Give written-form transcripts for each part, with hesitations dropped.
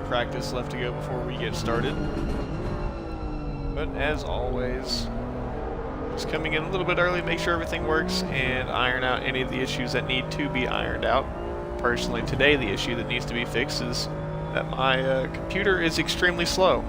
Practice left to go before we get started, but as always, just coming in a little bit early, make sure everything works and iron out any of the issues that need to be ironed out. Personally, today the issue that needs to be fixed is that my computer is extremely slow.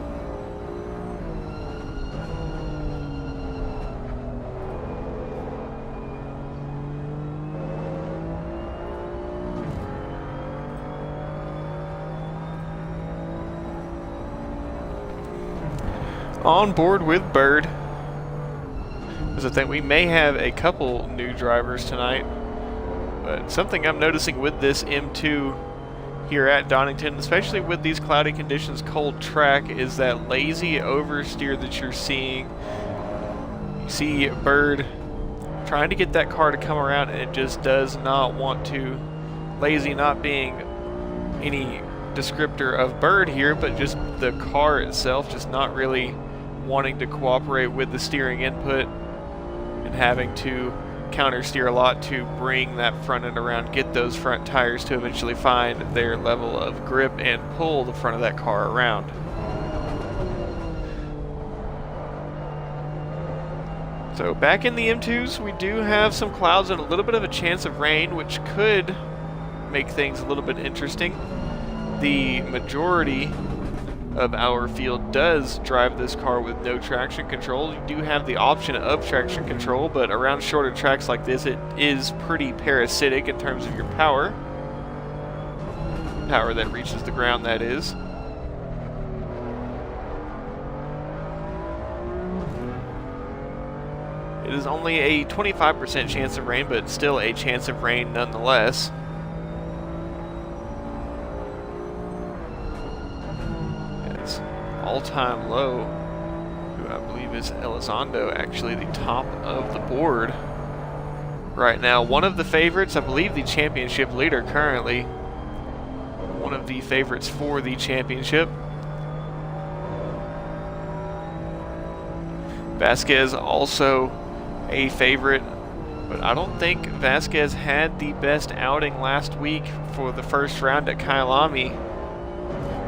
On board with Bird, because I think we may have a couple new drivers tonight, but something I'm noticing with this M2 here at Donington, especially with these cloudy conditions, cold track, is that lazy oversteer that you're seeing. You see Bird trying to get that car to come around and it just does not want to. Lazy not being any descriptor of Bird here, but just the car itself just not really wanting to cooperate with the steering input and having to counter steer a lot to bring that front end around, get those front tires to eventually find their level of grip and pull the front of that car around. So back in the M2s, we do have some clouds and a little bit of a chance of rain, which could make things a little bit interesting. The majority of our field does drive this car with no traction control. You do have the option of traction control, but around shorter tracks like this, it is pretty parasitic in terms of your power. Power that reaches the ground, that is. It is only a 25% chance of rain, but still a chance of rain nonetheless. All-time low, who I believe is Elizondo, actually the top of the board right now. One of the favorites, I believe the championship leader currently, one of the favorites for the championship. Vasquez also a favorite But I don't think Vasquez had the best outing last week for the first round at Kyalami.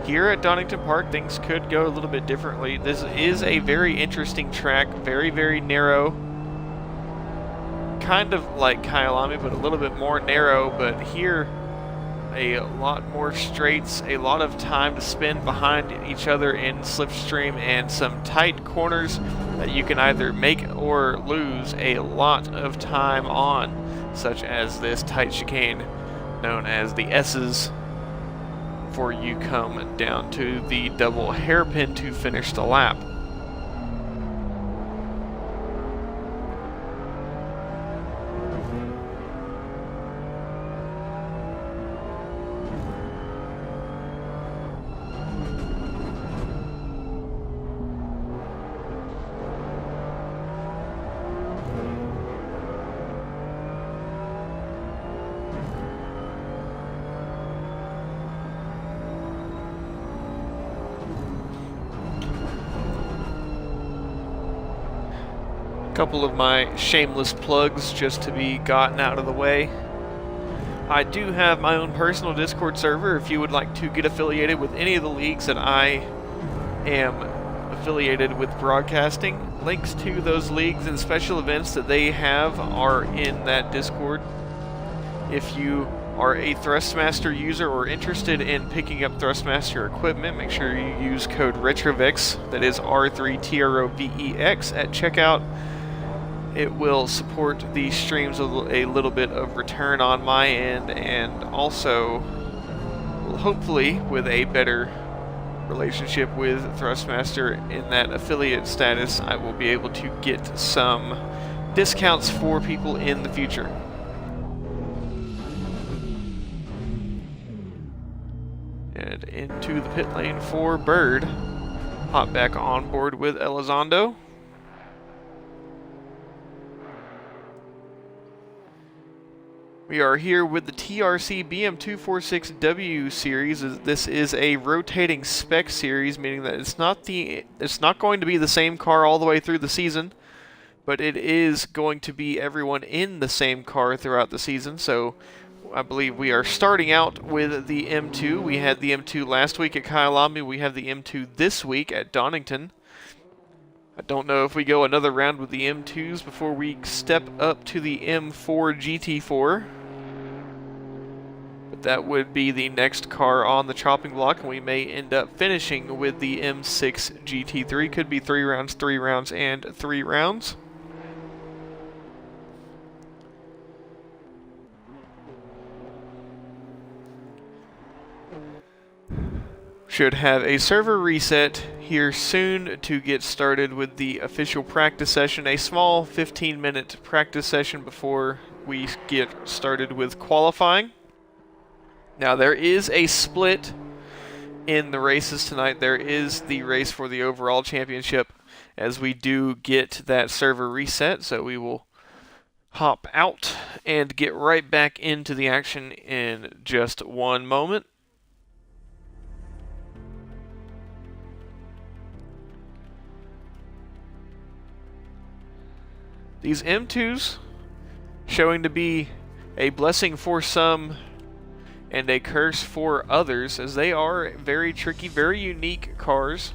Here at Donington Park, things could go a little bit differently. This is a very interesting track, very, very narrow. Kind of like Kyalami, but a little bit more narrow. But here, a lot more straights, a lot of time to spend behind each other in slipstream, and some tight corners that you can either make or lose a lot of time on, such as this tight chicane known as the S's, before you come down to the double hairpin to finish the lap. Couple of my shameless plugs just to be gotten out of the way. I do have my own personal Discord server if you would like to get affiliated with any of the leagues that I am affiliated with broadcasting. Links to those leagues and special events that they have are in that Discord. If you are a Thrustmaster user or interested in picking up Thrustmaster equipment, make sure you use code RETROVEX, that is R3TROVEX, at checkout. It will support the streams with a little bit of return on my end, and also hopefully with a better relationship with Thrustmaster in that affiliate status, I will be able to get some discounts for people in the future. And into the pit lane for Bird. Hop back on board with Elizondo. We are here with the TRC BM246W series. This is a rotating spec series, meaning that it's not going to be the same car all the way through the season, but it is going to be everyone in the same car throughout the season. So I believe we are starting out with the M2. We had the M2 last week at Kyalami. We have the M2 this week at Donington. I don't know if we go another round with the M2s before we step up to the M4 GT4. But that would be the next car on the chopping block, and we may end up finishing with the M6 GT3. Could be 3 rounds, 3 rounds, and 3 rounds. Should have a server reset here soon to get started with the official practice session. A small 15-minute practice session before we get started with qualifying. Now there is a split in the races tonight. There is the race for the overall championship as we do get that server reset. So we will hop out and get right back into the action in just one moment. These M2s showing to be a blessing for some and a curse for others, as they are very tricky, very unique cars.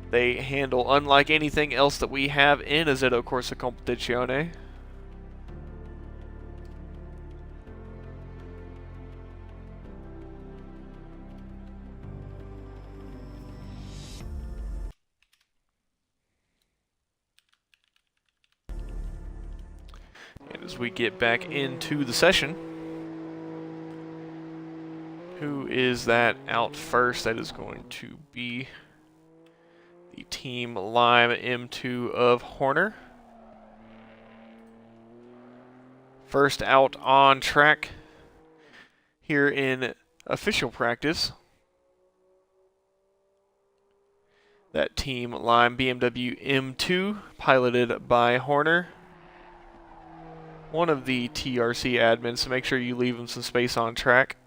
They handle unlike anything else that we have in Assetto Corsa Competizione. And as we get back into the session, who is that out first? That is going to be the Team Lime M2 of Horner. First out on track here in official practice. That Team Lime BMW M2 piloted by Horner. One of the TRC admins, so make sure you leave him some space on track.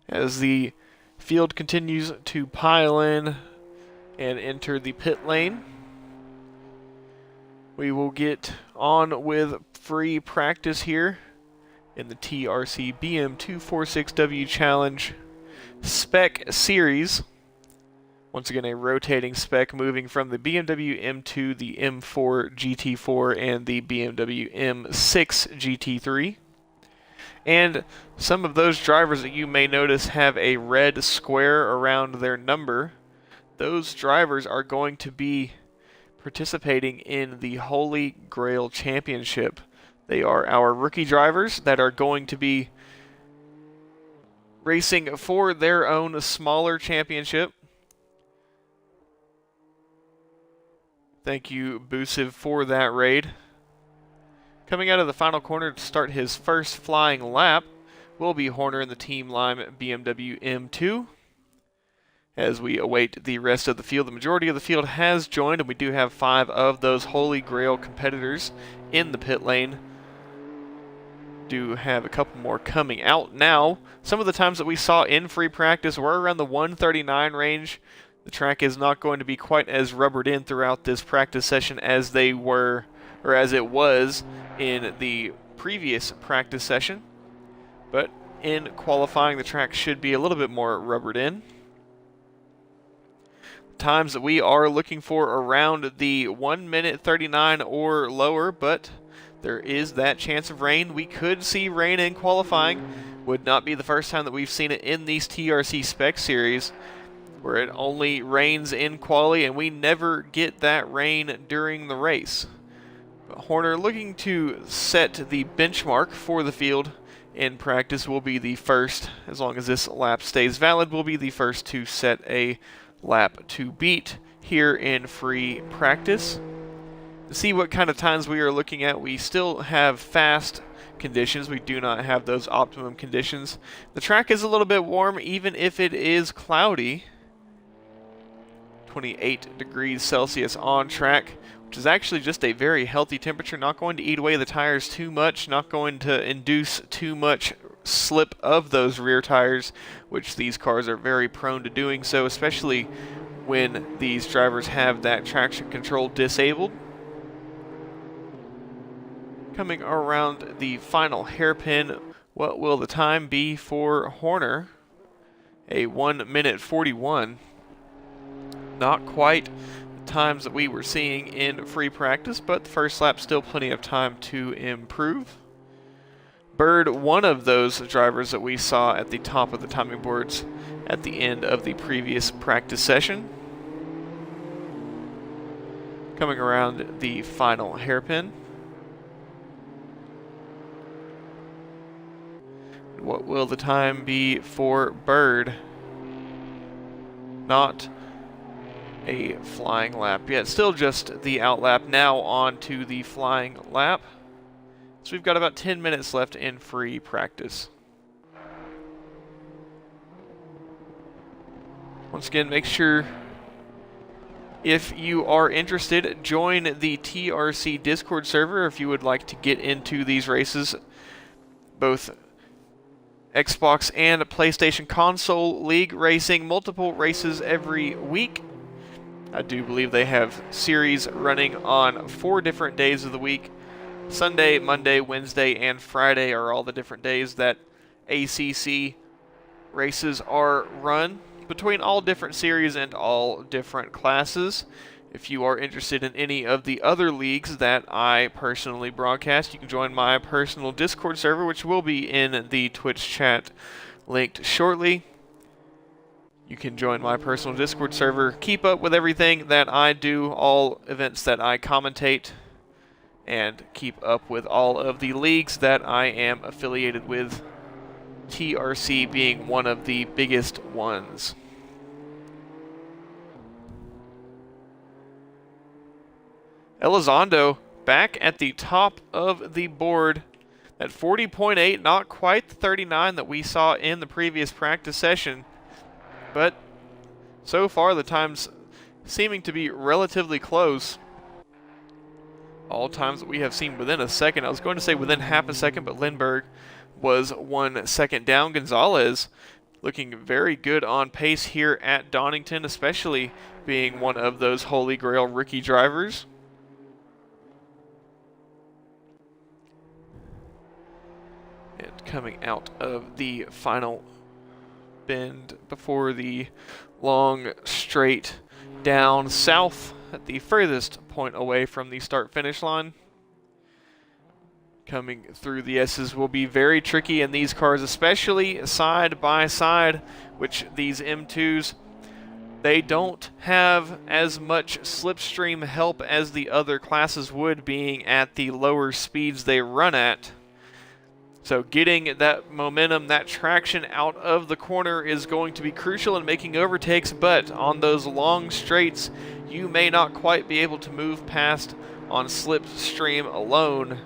As the Field continues to pile in and enter the pit lane. We will get on with free practice here in the TRC BM246W Challenge Spec Series. Once again, a rotating spec moving from the BMW M2, the M4 GT4, and the BMW M6 GT3. And some of those drivers that you may notice have a red square around their number. Those drivers are going to be participating in the Holy Grail Championship. They are our rookie drivers that are going to be racing for their own smaller championship. Thank you, Busiv, for that raid. Coming out of the final corner to start his first flying lap will be Horner in the Team Lime BMW M2. As we await the rest of the field, the majority of the field has joined, and we do have 5 of those Holy Grail competitors in the pit lane. Do have a couple more coming out now. Some of the times that we saw in free practice were around the 139 range. The track is not going to be quite as rubbered in throughout this practice session as they were, or as it was in the previous practice session. But in qualifying, the track should be a little bit more rubbered in. Times that we are looking for around the 1:39 or lower, but there is that chance of rain. We could see rain in qualifying. Would not be the first time that we've seen it in these TRC Spec Series, where it only rains in quali and we never get that rain during the race. But Horner, looking to set the benchmark for the field in practice, will be the first, as long as this lap stays valid, will be the first to set a lap to beat here in free practice. To see what kind of times we are looking at, we still have fast conditions. We do not have those optimum conditions. The track is a little bit warm even if it is cloudy. 28 degrees Celsius on track, which is actually just a very healthy temperature. Not going to eat away the tires too much, not going to induce too much slip of those rear tires, which these cars are very prone to doing so, especially when these drivers have that traction control disabled. Coming around the final hairpin, what will the time be for Horner? A 1:41. Not quite the times that we were seeing in free practice, but the first lap still plenty of time to improve. Bird, one of those drivers that we saw at the top of the timing boards at the end of the previous practice session. Coming around the final hairpin. What will the time be for Bird? Not a flying lap yet. Still just the out lap. Now on to the flying lap. So we've got about 10 minutes left in free practice. Once again, make sure, if you are interested, join the TRC Discord server if you would like to get into these races. Both Xbox and PlayStation console league racing, multiple races every week. I do believe they have series running on 4 different days of the week. Sunday, Monday, Wednesday, and Friday are all the different days that ACC races are run between all different series and all different classes. If you are interested in any of the other leagues that I personally broadcast, you can join my personal Discord server, which will be in the Twitch chat linked shortly. You can join my personal Discord server, keep up with everything that I do, all events that I commentate, and keep up with all of the leagues that I am affiliated with, TRC being one of the biggest ones. Elizondo back at the top of the board at 40.8, not quite the 39 that we saw in the previous practice session, but so far the times seeming to be relatively close. All times that we have seen within a second. I was going to say within half a second, but Lindbergh was 1 second down. Gonzalez looking very good on pace here at Donington, especially being one of those Holy Grail rookie drivers. And coming out of the final bend before the long straight down south at the furthest point away from the start-finish line. Coming through the S's will be very tricky in these cars, especially side by side, which these M2s, they don't have as much slipstream help as the other classes would, being at the lower speeds they run at. So getting that momentum, that traction out of the corner is going to be crucial in making overtakes, but on those long straights, you may not quite be able to move past on slipstream alone.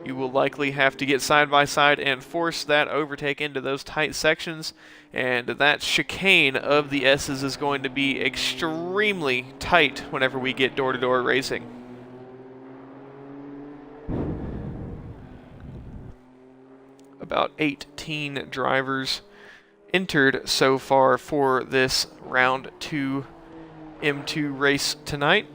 You will likely have to get side by side and force that overtake into those tight sections, and that chicane of the S's is going to be extremely tight whenever we get door-to-door racing. About 18 drivers entered so far for this round 2 M2 race tonight.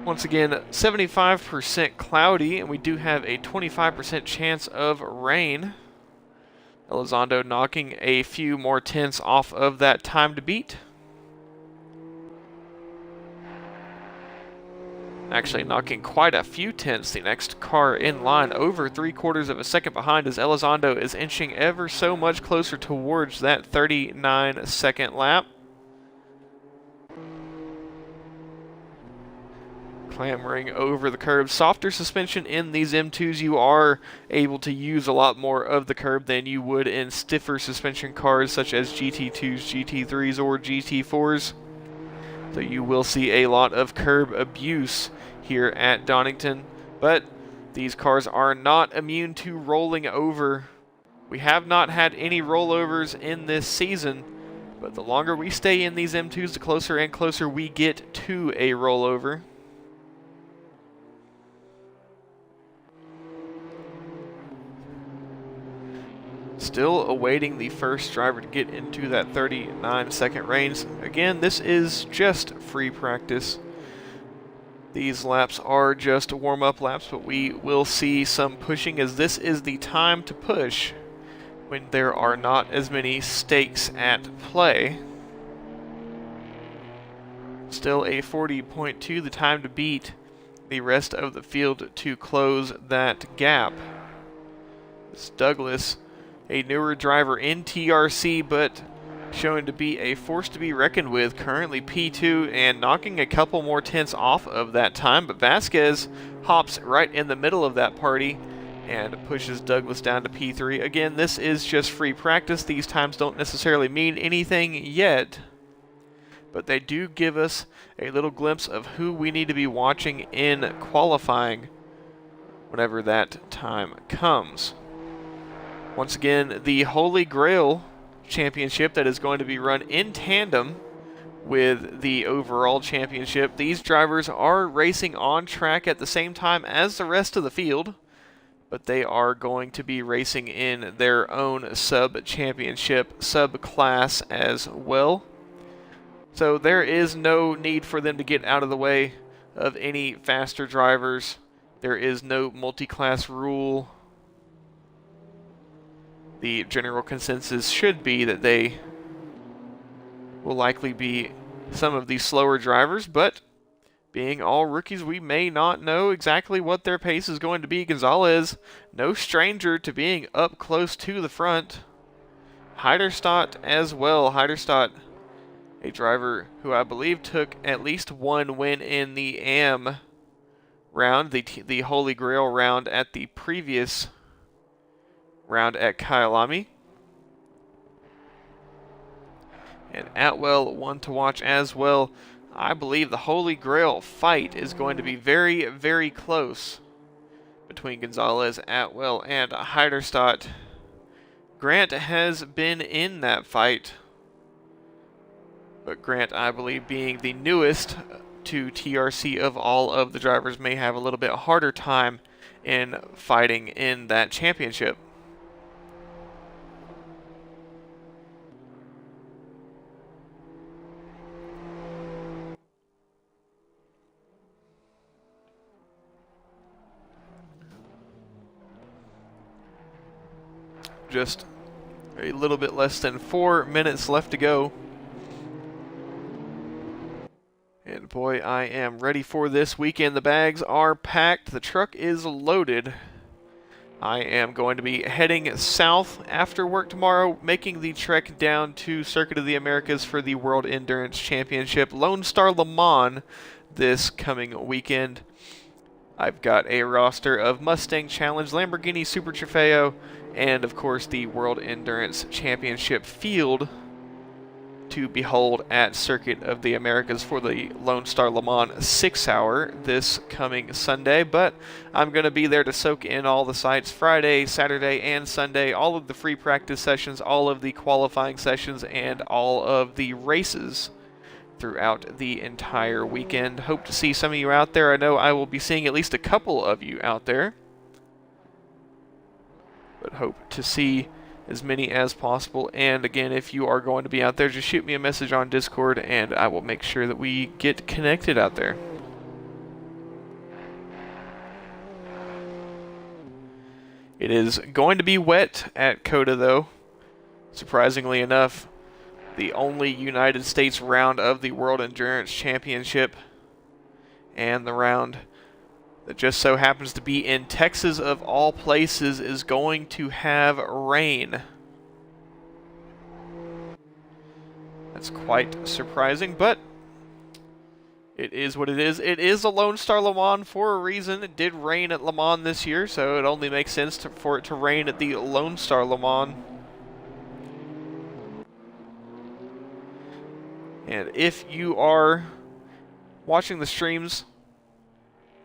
Once again, 75% cloudy, and we do have a 25% chance of rain. Elizondo knocking a few more tenths off of that time to beat. Actually knocking quite a few tenths. The next car in line over 3/4 of a second behind as Elizondo is inching ever so much closer towards that 39-second lap. Clambering over the curb. Softer suspension in these M2s. You are able to use a lot more of the curb than you would in stiffer suspension cars such as GT2s, GT3s, or GT4s. So you will see a lot of curb abuse here at Donington, but these cars are not immune to rolling over. We have not had any rollovers in this season, but the longer we stay in these M2s, the closer and closer we get to a rollover. Still awaiting the first driver to get into that 39-second range. Again, this is just free practice. These laps are just warm-up laps, but we will see some pushing as this is the time to push when there are not as many stakes at play. Still a 40.2, the time to beat the rest of the field to close that gap. It's Douglas, a newer driver in TRC, but showing to be a force to be reckoned with, currently P2 and knocking a couple more tenths off of that time, but Vasquez hops right in the middle of that party and pushes Douglas down to P3. Again, this is just free practice. These times don't necessarily mean anything yet, but they do give us a little glimpse of who we need to be watching in qualifying whenever that time comes. Once again, the Holy Grail Championship that is going to be run in tandem with the overall championship. These drivers are racing on track at the same time as the rest of the field, but they are going to be racing in their own sub-championship, sub-class as well. So there is no need for them to get out of the way of any faster drivers. There is no multi-class rule. The general consensus should be that they will likely be some of the slower drivers, but being all rookies, we may not know exactly what their pace is going to be. Gonzalez, no stranger to being up close to the front. Heiderstadt as well. Heiderstadt, a driver who I believe took at least one win in the AM round, the Holy Grail round at the previous round at Kyalami. And Atwell, one to watch as well. I believe the Holy Grail fight is going to be very, very close between Gonzalez, Atwell, and Heiderstadt. Grant has been in that fight, but Grant, I believe, being the newest to TRC of all of the drivers, may have a little bit harder time in fighting in that championship. just a little bit less than 4 minutes left to go. And boy, I am ready for this weekend. The bags are packed. The truck is loaded. I am going to be heading south after work tomorrow, making the trek down to Circuit of the Americas for the World Endurance Championship Lone Star Le Mans this coming weekend. I've got a roster of Mustang Challenge, Lamborghini Super Trofeo, and of course the World Endurance Championship field to behold at Circuit of the Americas for the Lone Star Le Mans 6-hour this coming Sunday. But I'm going to be there to soak in all the sights Friday, Saturday, and Sunday, all of the free practice sessions, all of the qualifying sessions, and all of the races throughout the entire weekend. Hope to see some of you out there. I know I will be seeing at least a couple of you out there, but hope to see as many as possible. And again, if you are going to be out there, just shoot me a message on Discord and I will make sure that we get connected out there. It is going to be wet at COTA though. Surprisingly enough, the only United States round of the World Endurance Championship, and the round that just so happens to be in Texas of all places is going to have rain. That's quite surprising, but it is what it is. It is a Lone Star Le Mans for a reason. It did rain at Le Mans this year, so it only makes sense for it to rain at the Lone Star Le Mans. And if you are watching the streams,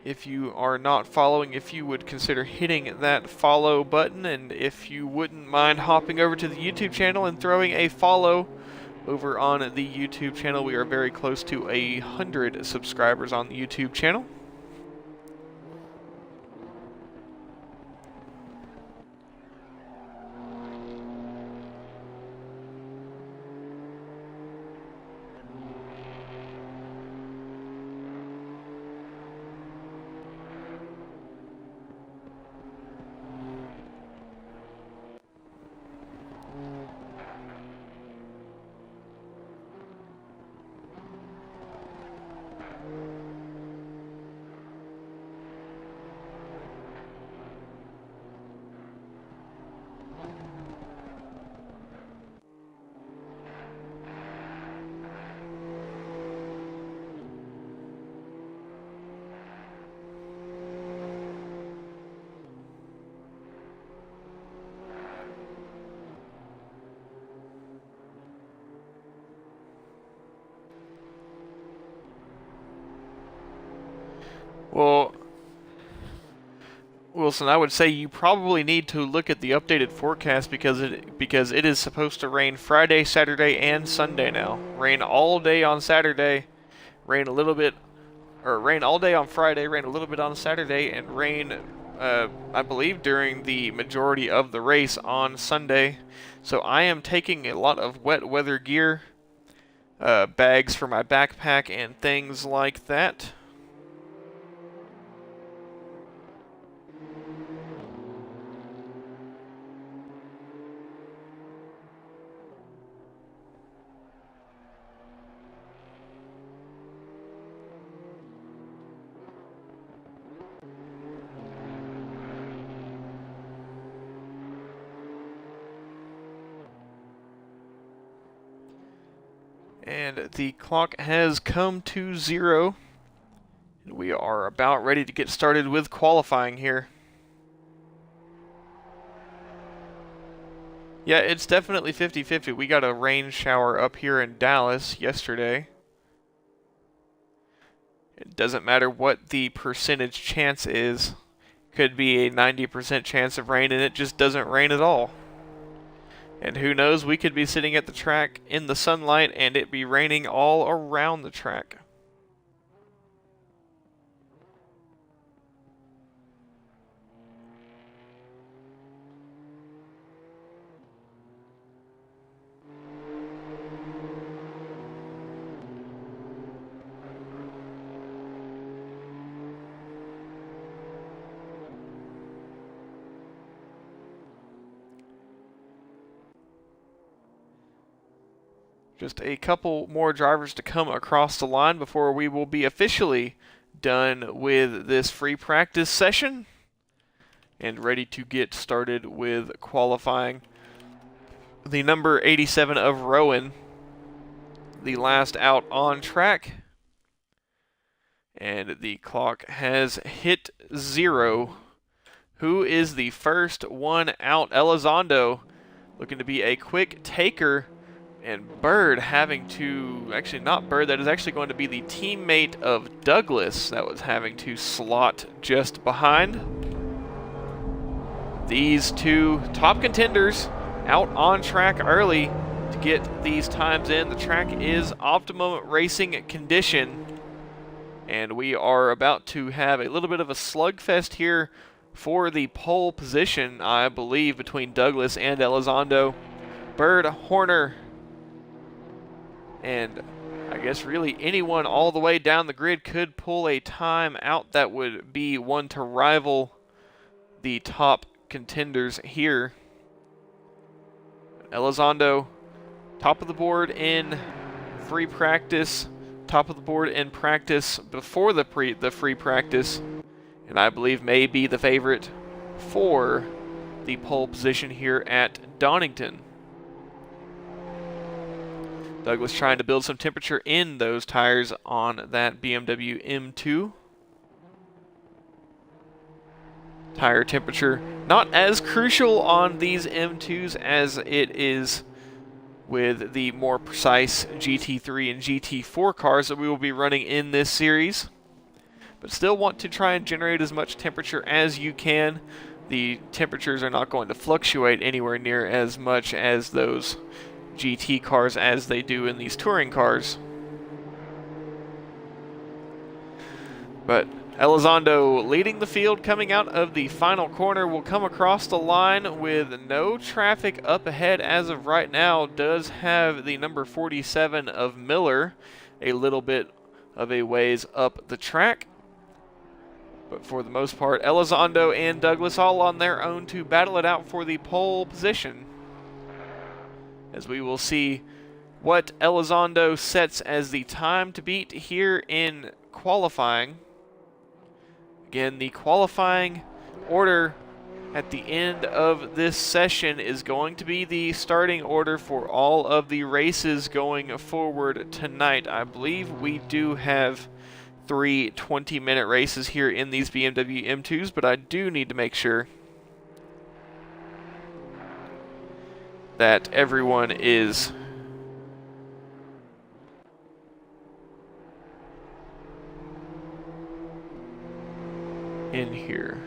if you are not following, if you would consider hitting that follow button, and if you wouldn't mind hopping over to the YouTube channel and throwing a follow over on the YouTube channel. We are very close to 100 subscribers on the YouTube channel. Well, Wilson, I would say you probably need to look at the updated forecast because it is supposed to rain Friday, Saturday, and Sunday now. Rain all day on Saturday, rain all day on Friday, rain a little bit on Saturday, and rain, I believe, during the majority of the race on Sunday. So I am taking a lot of wet weather gear, bags for my backpack, and things like that. And the clock has come to 0. And we are about ready to get started with qualifying here. Yeah, it's definitely 50-50. We got a rain shower up here in Dallas yesterday. It doesn't matter what the percentage chance is. Could be a 90% chance of rain and it just doesn't rain at all. And who knows, we could be sitting at the track in the sunlight and it be raining all around the track. Just a couple more drivers to come across the line before we will be officially done with this free practice session and ready to get started with qualifying. The number 87 of Rowan, the last out on track, and the clock has hit 0. Who is the first one out? Elizondo looking to be a quick taker, and Bird having to, actually not Bird, that is actually going to be the teammate of Douglas that was having to slot just behind. These two top contenders out on track early to get these times in. The track is optimum racing condition, and we are about to have a little bit of a slugfest here for the pole position, I believe, between Douglas and Elizondo. Bird, Horner, and I guess really anyone all the way down the grid could pull a time out that would be one to rival the top contenders here. Elizondo, top of the board in free practice, top of the board in practice before the free practice, and I believe may be the favorite for the pole position here at Donington. Douglas trying to build some temperature in those tires on that BMW M2. Tire temperature not as crucial on these M2s as it is with the more precise GT3 and GT4 cars that we will be running in this series. But still want to try and generate as much temperature as you can. The temperatures are not going to fluctuate anywhere near as much as those GT cars as they do in these touring cars. But Elizondo leading the field coming out of the final corner, will come across the line with no traffic up ahead as of right now. Does have the number 47 of Miller a little bit of a ways up the track. But for the most part, Elizondo and Douglas all on their own to battle it out for the pole position, as we will see what Elizondo sets as the time to beat here in qualifying. Again, the qualifying order at the end of this session is going to be the starting order for all of the races going forward tonight. I believe we do have 3 20-minute races here in these BMW M2s, but I do need to make sure that everyone is in here.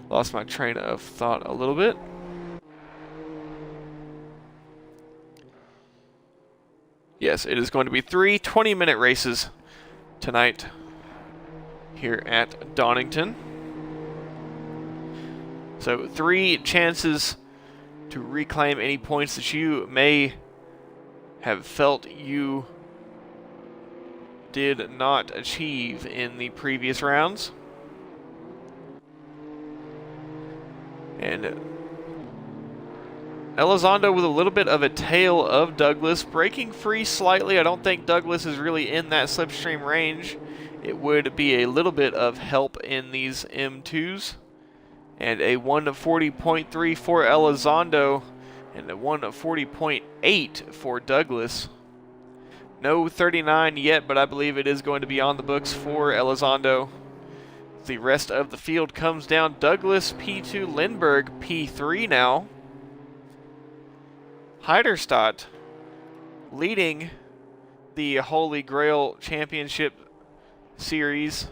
Lost my train of thought a little bit. Yes, it is going to be 3 20-minute races tonight here at Donington. So 3 chances to reclaim any points that you may have felt you did not achieve in the previous rounds. And Elizondo with a little bit of a tail of Douglas, breaking free slightly. I don't think Douglas is really in that slipstream range. It would be a little bit of help in these M2s. And a 1:40.3 for Elizondo, and a 1:40.8 for Douglas. No 39 yet, but I believe it is going to be on the books for Elizondo. The rest of the field comes down. Douglas P2, Lindbergh P3 now. Heiderstadt leading the Holy Grail Championship Series,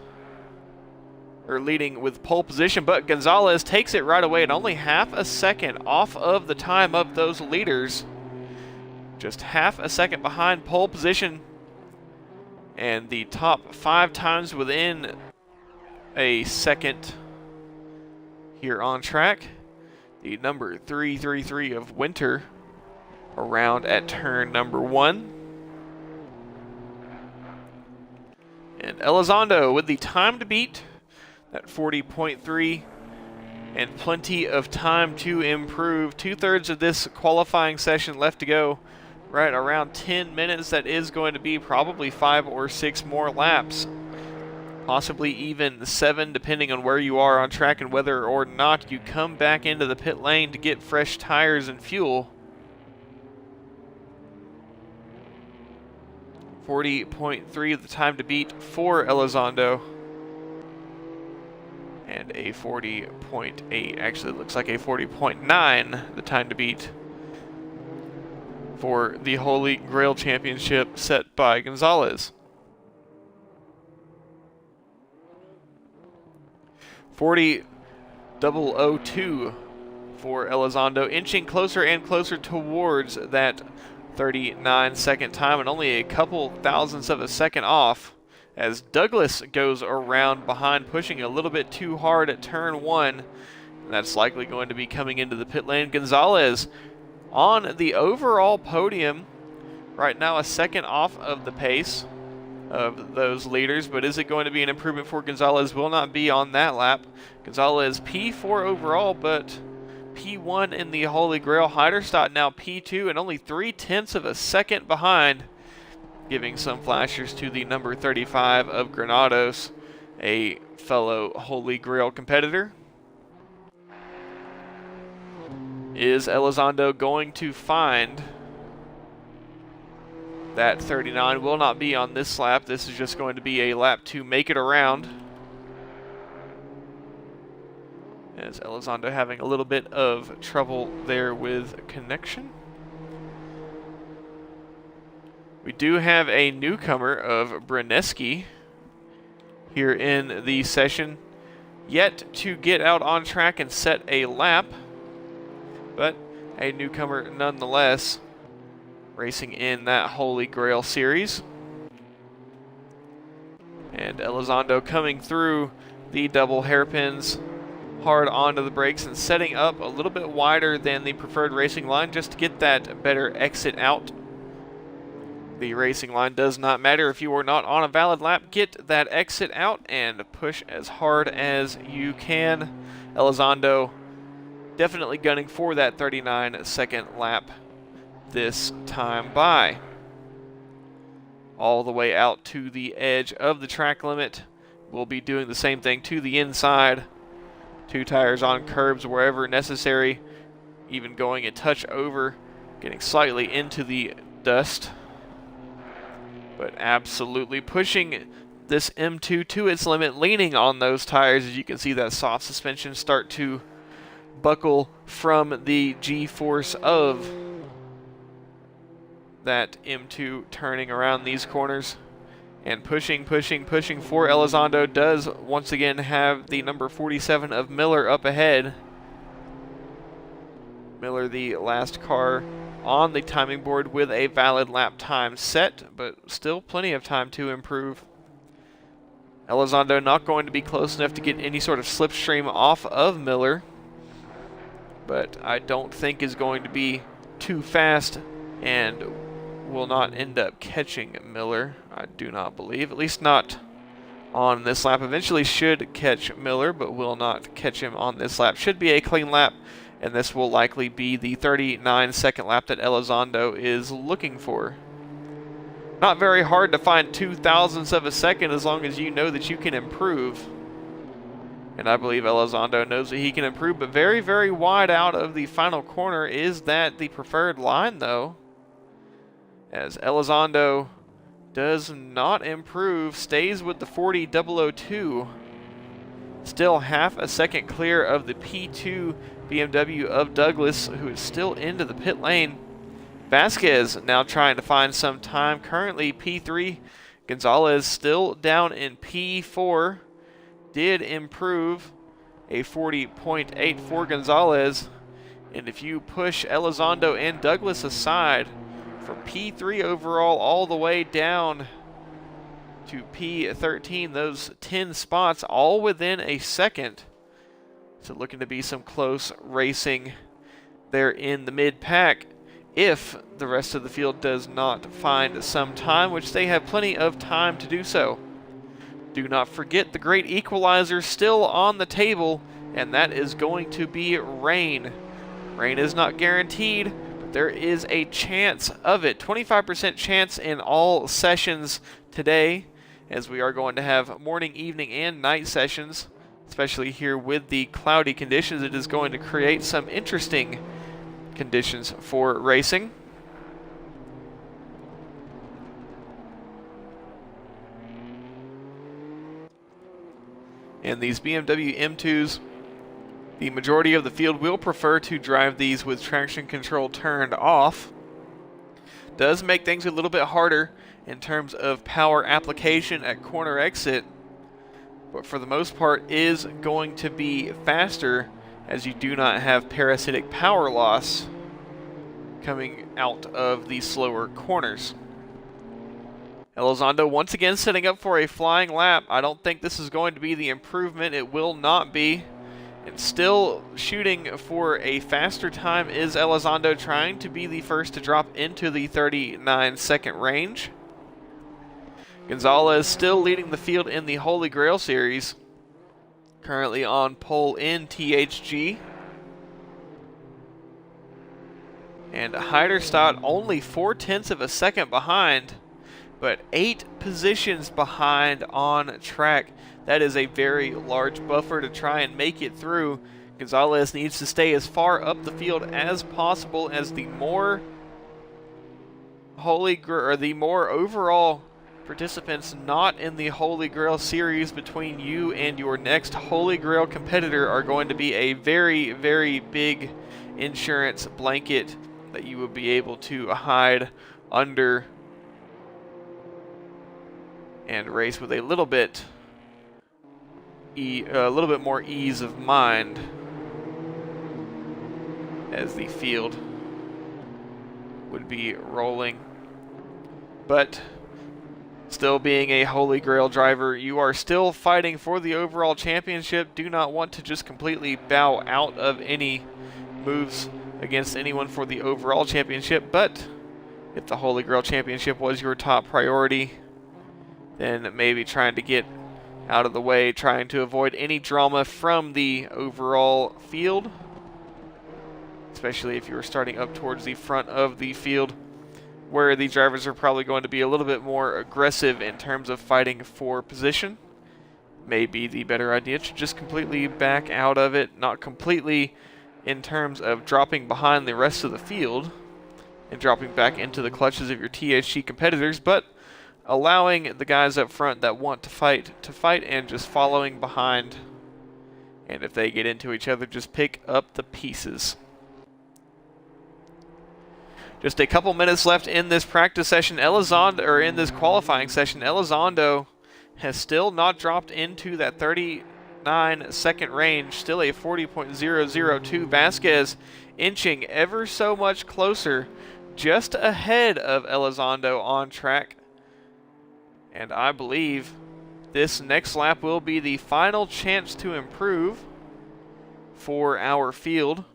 or leading with pole position, but Gonzalez takes it right away at only half a second off of the time of those leaders. Just half a second behind pole position, and the top 5 times within a second here on track. The number 333 of Winter around at turn number 1. And Elizondo with the time to beat, at 40.3, and plenty of time to improve. 2/3 of this qualifying session left to go right around 10 minutes. That is going to be probably 5 or 6 more laps, possibly even 7, depending on where you are on track and whether or not you come back into the pit lane to get fresh tires and fuel. 40.3 the time to beat for Elizondo, and a 40.8, actually it looks like a 40.9 the time to beat for the Holy Grail Championship set by Gonzalez. 40.002 for Elizondo, inching closer and closer towards that 39-second time, and only a couple thousandths of a second off as Douglas goes around behind, pushing a little bit too hard at turn 1. And that's likely going to be coming into the pit lane. Gonzalez on the overall podium right now, a second off of the pace of those leaders, but is it going to be an improvement for Gonzalez? Will not be on that lap. Gonzalez P4 overall, but P1 in the Holy Grail. Heiderstadt now P2 and only 0.3 of a second behind, giving some flashers to the number 35 of Granados, a fellow Holy Grail competitor. Is Elizondo going to find that 39? Will not be on this lap. This is just going to be a lap to make it around, as Elizondo having a little bit of trouble there with connection. We do have a newcomer of Bruneski here in the session, yet to get out on track and set a lap, but a newcomer nonetheless, racing in that Holy Grail series. And Elizondo coming through the double hairpins, hard onto the brakes and setting up a little bit wider than the preferred racing line just to get that better exit out. The racing line does not matter if you are not on a valid lap. Get that exit out and push as hard as you can. Elizondo definitely gunning for that 39-second lap this time by. All the way out to the edge of the track limit. We'll be doing the same thing to the inside. 2 tires on curbs wherever necessary, even going a touch over, getting slightly into the dust. But absolutely pushing this M2 to its limit, leaning on those tires. As you can see, that soft suspension start to buckle from the G-force of that M2 turning around these corners. And pushing for Elizondo does once again have the number 47 of Miller up ahead. Miller, the last car on the timing board with a valid lap time set, but still plenty of time to improve. Elizondo not going to be close enough to get any sort of slipstream off of Miller, but I don't think is going to be too fast and will not end up catching Miller, I do not believe. At least not on this lap. Eventually should catch Miller, but will not catch him on this lap. Should be a clean lap, and this will likely be the 39-second lap that Elizondo is looking for. Not very hard to find 0.02 of a second as long as you know that you can improve. And I believe Elizondo knows that he can improve, but very, very wide out of the final corner. Is that the preferred line, though? As Elizondo does not improve, stays with the 40.002. Still half a second clear of the P2 BMW of Douglas, who is still into the pit lane. Vasquez now trying to find some time, currently P3. Gonzalez still down in P4. Did improve, a 40.8 for Gonzalez. And if you push Elizondo and Douglas aside, from P3 overall all the way down to P13, those 10 spots all within a second. So looking to be some close racing there in the mid-pack if the rest of the field does not find some time, which they have plenty of time to do so. Do not forget the great equalizer still on the table, and that is going to be rain. Rain is not guaranteed, but there is a chance of it. 25% chance in all sessions today, as we are going to have morning, evening, and night sessions, especially here with the cloudy conditions. It is going to create some interesting conditions for racing. And these BMW M2s, the majority of the field will prefer to drive these with traction control turned off. Does make things a little bit harder in terms of power application at corner exit, but for the most part is going to be faster, as you do not have parasitic power loss coming out of the slower corners. Elizondo once again setting up for a flying lap. I don't think this is going to be the improvement. It will not be. And still shooting for a faster time is Elizondo, trying to be the first to drop into the 39-second range. Gonzalez still leading the field in the Holy Grail Series, currently on pole in THG. And Heiderstadt only 0.4 of a second behind, but 8 positions behind on track. That is a very large buffer to try and make it through. Gonzalez needs to stay as far up the field as possible, as the more overall participants not in the Holy Grail Series between you and your next Holy Grail competitor are going to be a very, very big insurance blanket that you will be able to hide under and race with a little bit more ease of mind, as the field would be rolling. But still, being a Holy Grail driver, you are still fighting for the overall championship. Do not want to just completely bow out of any moves against anyone for the overall championship, but if the Holy Grail Championship was your top priority, then maybe trying to get out of the way, trying to avoid any drama from the overall field, especially if you were starting up towards the front of the field, where the drivers are probably going to be a little bit more aggressive in terms of fighting for position. May be the better idea to just completely back out of it, not completely in terms of dropping behind the rest of the field and dropping back into the clutches of your THC competitors, but allowing the guys up front that want to fight and just following behind. And if they get into each other, just pick up the pieces. Just a couple minutes left in this practice session. In this qualifying session, Elizondo has still not dropped into that 39-second range. Still a 40.002. Vasquez inching ever so much closer, just ahead of Elizondo on track. And I believe this next lap will be the final chance to improve for our field.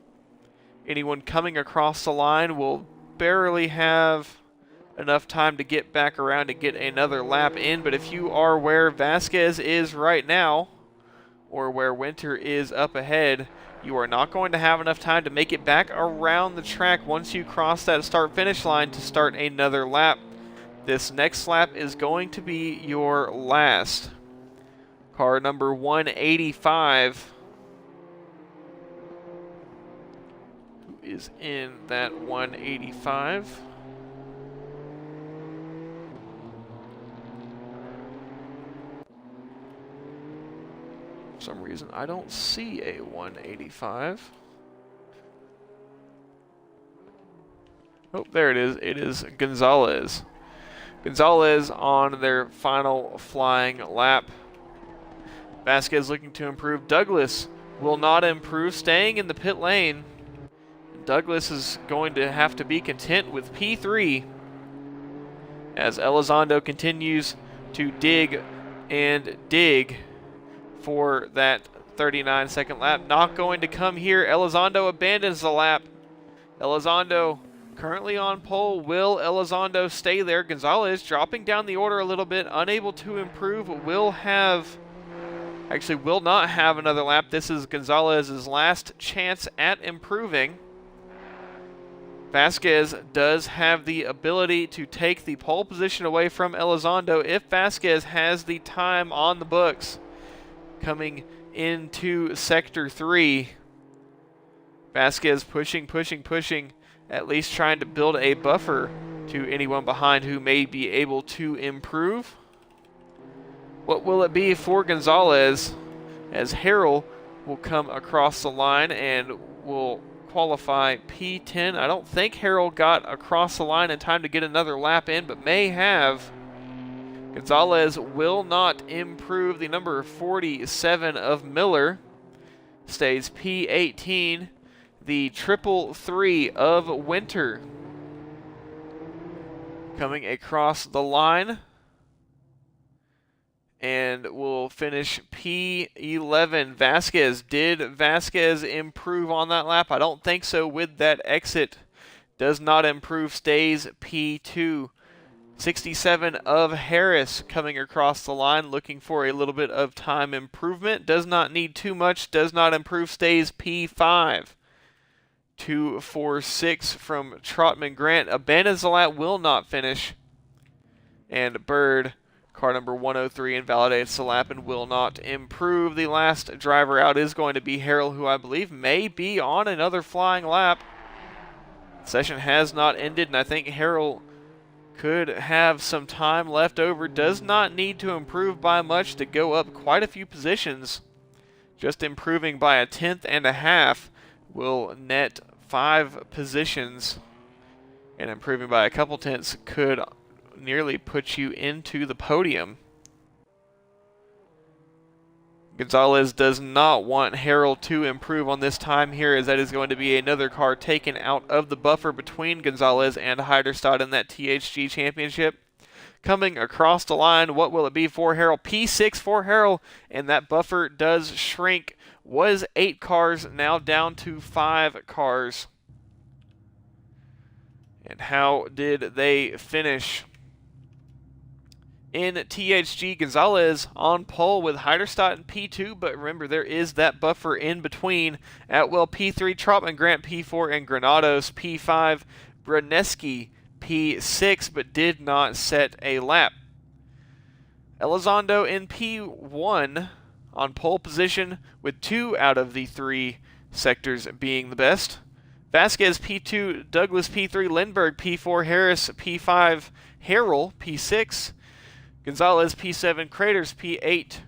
Anyone coming across the line will barely have enough time to get back around and get another lap in, but if you are where Vasquez is right now, or where Winter is up ahead, you are not going to have enough time to make it back around the track once you cross that start-finish line to start another lap. This next lap is going to be your last. Car number 185, who is in that 185. For some reason, I don't see a 185. Oh, there it is. It is Gonzalez. Gonzalez on their final flying lap. Vasquez looking to improve. Douglas will not improve, staying in the pit lane. Douglas is going to have to be content with P3 as Elizondo continues to dig and dig for that 39-second lap. Not going to come here. Elizondo abandons the lap. Elizondo currently on pole. Will Elizondo stay there? Gonzalez dropping down the order a little bit, unable to improve. Will not have another lap. This is Gonzalez's last chance at improving. Vasquez does have the ability to take the pole position away from Elizondo if Vasquez has the time on the books. Coming into Sector 3, Vasquez pushing, at least trying to build a buffer to anyone behind who may be able to improve. What will it be for Gonzalez, as Harrell will come across the line and will qualify P10. I don't think Harrell got across the line in time to get another lap in, but may have. Gonzalez will not improve. The number 47 of Miller stays P18. The 333 of Winter coming across the line and will finish P11. Vasquez. Did Vasquez improve on that lap? I don't think so with that exit. Does not improve, stays P2. 67 of Harris coming across the line, looking for a little bit of time improvement. Does not need too much, does not improve, stays P5. 246 from Trotman Grant. Abandons the lap, will not finish. And Bird, car number 103, invalidates the lap and will not improve. The last driver out is going to be Harrell, who I believe may be on another flying lap. Session has not ended, and I think Harrell could have some time left over. Does not need to improve by much to go up quite a few positions. Just improving by a tenth and a half will net 5 positions, and improving by a couple tenths could nearly put you into the podium. Gonzalez does not want Harrell to improve on this time here, as that is going to be another car taken out of the buffer between Gonzalez and Heiderstad in that THG championship. Coming across the line, what will it be for Harrell? P6 for Harrell, and that buffer does shrink. Was 8 cars, now down to 5 cars. And how did they finish? In THG, Gonzalez on pole with Heiderstad in P2, but remember there is that buffer in between. Atwell P3, Trotman Grant P4, and Granados P5. Braneski P6, but did not set a lap. Elizondo in P1 on pole position with 2 out of the 3 sectors being the best. Vasquez P2, Douglas P3, Lindbergh P4, Harris P5, Harrell P6, Gonzalez P7, Craters P8,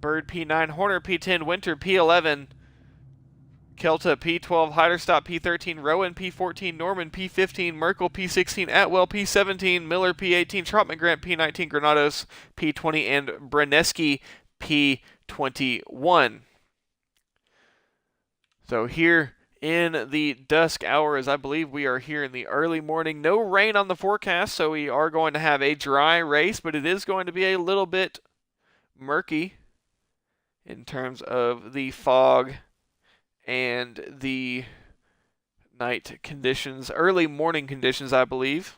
Bird P9, Horner P10, Winter P11, Kelta P12, Heiderstad P13, Rowan P14, Norman P15, Merkel P16, Atwell P17, Miller P18, Trotman Grant P19, Granados P20, and Braneski P21. So here in the dusk hours, I believe we are here in the early morning. No rain on the forecast, so we are going to have a dry race, but it is going to be a little bit murky in terms of the fog and the night conditions, early morning conditions, I believe.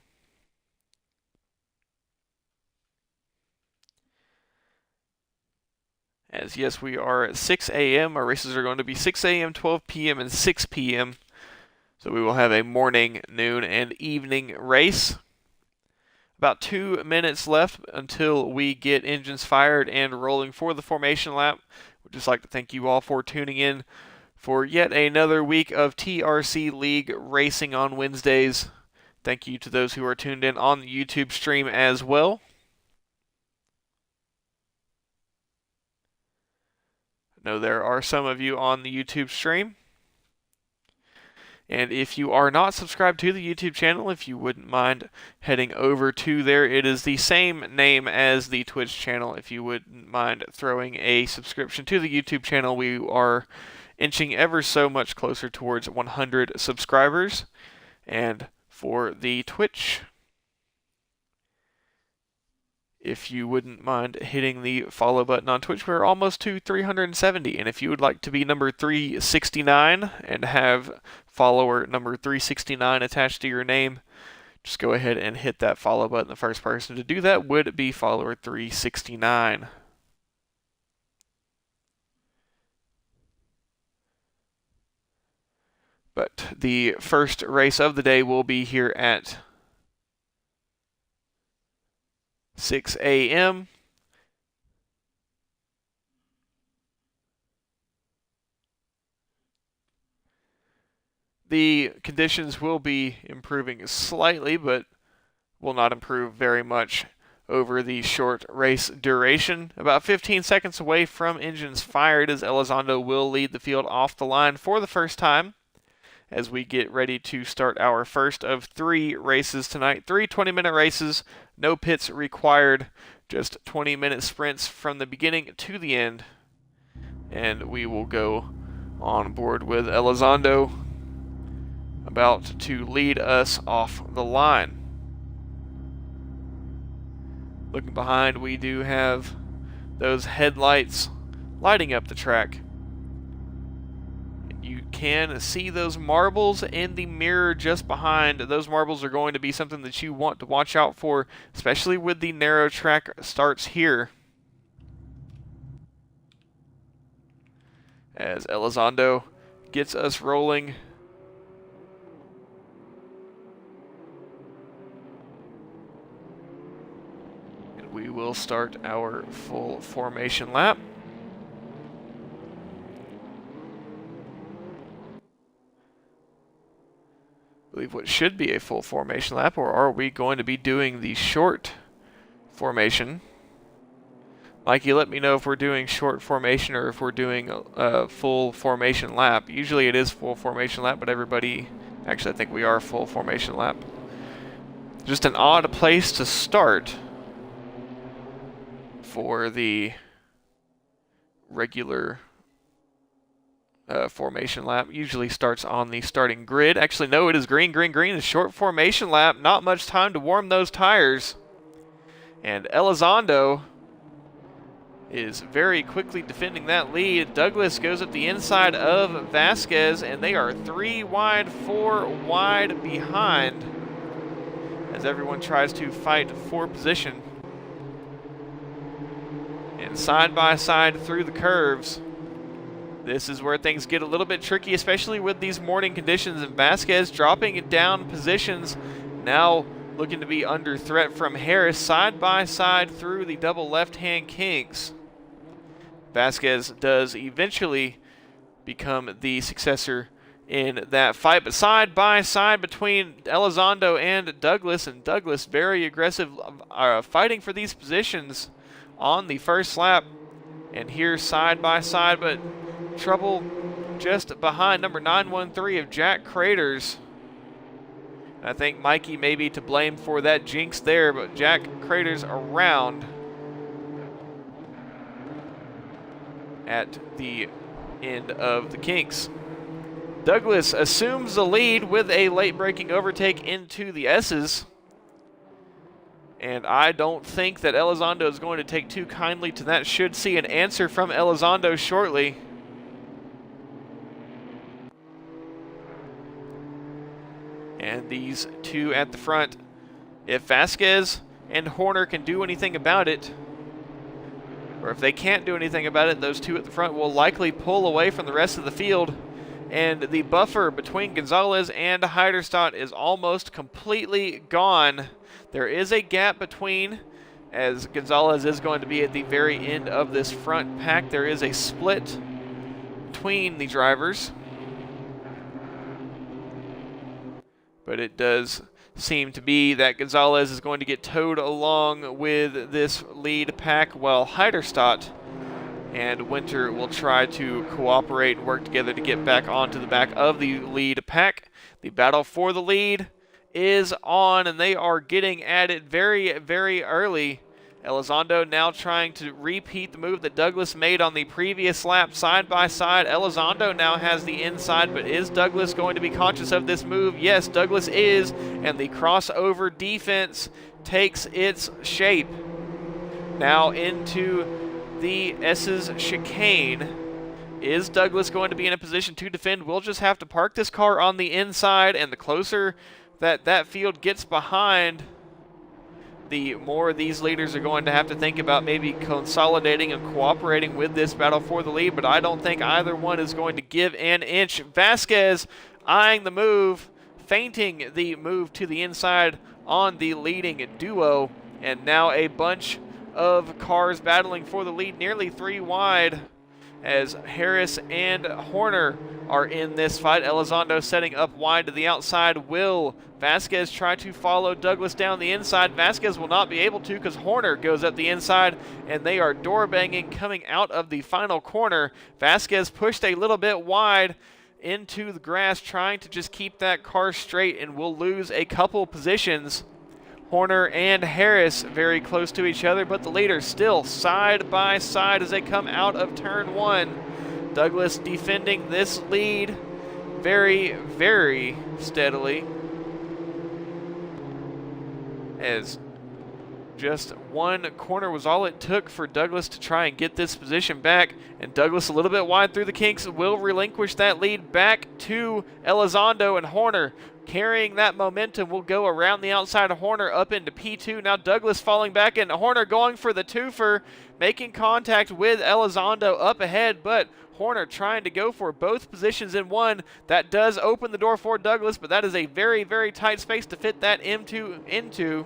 As yes, we are at 6 a.m. Our races are going to be 6 a.m., 12 p.m., and 6 p.m. So we will have a morning, noon, and evening race. About 2 minutes left until we get engines fired and rolling for the formation lap. We'd just like to thank you all for tuning in for yet another week of TRC League racing on Wednesdays. Thank you to those who are tuned in on the YouTube stream as well. I know there are some of you on the YouTube stream. And if you are not subscribed to the YouTube channel, if you wouldn't mind heading over to there, it is the same name as the Twitch channel. If you wouldn't mind throwing a subscription to the YouTube channel, we are inching ever so much closer towards 100 subscribers. And for the Twitch, if you wouldn't mind hitting the follow button on Twitch, we're almost to 370. And if you would like to be number 369 and have follower number 369 attached to your name, just go ahead and hit that follow button. The first person to do that would be follower 369. But the first race of the day will be here at 6 a.m. The conditions will be improving slightly, but will not improve very much over the short race duration. About 15 seconds away from engines fired, as Elizondo will lead the field off the line for the first time as we get ready to start our first of 3 races tonight. 3 20-minute races, no pits required, just 20-minute sprints from the beginning to the end. And we will go on board with Elizondo about to lead us off the line. Looking behind, we do have those headlights lighting up the track. You can see those marbles in the mirror just behind. Those marbles are going to be something that you want to watch out for, especially with the narrow track starts here. As Elizondo gets us rolling. We will start our full formation lap. I believe what should be a full formation lap, or are we going to be doing the short formation? Mikey, let me know if we're doing short formation or if we're doing a full formation lap. Usually it is full formation lap, but actually I think we are full formation lap. Just an odd place to start for the regular formation lap. Usually starts on the starting grid. Actually, no, it is green, green, green. A short formation lap. Not much time to warm those tires. And Elizondo is very quickly defending that lead. Douglas goes up the inside of Vasquez, and they are 3 wide, 4 wide behind as everyone tries to fight for position. And side by side through the curves, this is where things get a little bit tricky, especially with these morning conditions. And Vasquez dropping down positions, now looking to be under threat from Harris, side by side through the double left-hand kinks. Vasquez does eventually become the successor in that fight, but side by side between Elizondo and Douglas very aggressive, fighting for these positions on the first lap. And here side by side, but trouble just behind number 913 of Jack Craters. I think Mikey may be to blame for that jinx there, but Jack Craters around at the end of the kinks. Douglas assumes the lead with a late braking overtake into the S's. And I don't think that Elizondo is going to take too kindly to that. Should see an answer from Elizondo shortly. And these two at the front, if Vasquez and Horner can do anything about it, or if they can't do anything about it, those two at the front will likely pull away from the rest of the field. And the buffer between Gonzalez and Heiderstadt is almost completely gone. There is a gap between, as Gonzalez is going to be at the very end of this front pack. There is a split between the drivers. But it does seem to be that Gonzalez is going to get towed along with this lead pack, while Heiderstadt and Winter will try to cooperate and work together to get back onto the back of the lead pack. The battle for the lead is on, and they are getting at it very, very early. Elizondo now trying to repeat the move that Douglas made on the previous lap, side by side. Elizondo now has the inside, but is Douglas going to be conscious of this move? Yes, Douglas is, and the crossover defense takes its shape. Now into the S's chicane. Is Douglas going to be in a position to defend? We'll just have to park this car on the inside, and the closer that field gets behind, the more these leaders are going to have to think about maybe consolidating and cooperating with this battle for the lead, but I don't think either one is going to give an inch. Vasquez eyeing the move, feinting the move to the inside on the leading duo, and now a bunch of cars battling for the lead, nearly 3 wide, as Harris and Horner are in this fight. Elizondo setting up wide to the outside. Will Vasquez try to follow Douglas down the inside? Vasquez will not be able to because Horner goes up the inside, and they are door banging coming out of the final corner. Vasquez pushed a little bit wide into the grass, trying to just keep that car straight, and will lose a couple positions. Horner and Harris very close to each other, but the leaders still side by side as they come out of turn 1. Douglas defending this lead very, very steadily, as just one corner was all it took for Douglas to try and get this position back, and Douglas a little bit wide through the kinks will relinquish that lead back to Elizondo, and Horner carrying that momentum will go around the outside of Horner up into P2. Now Douglas falling back, and Horner going for the twofer, making contact with Elizondo up ahead, but Horner trying to go for both positions in one. That does open the door for Douglas, but that is a very, very tight space to fit that M2 into.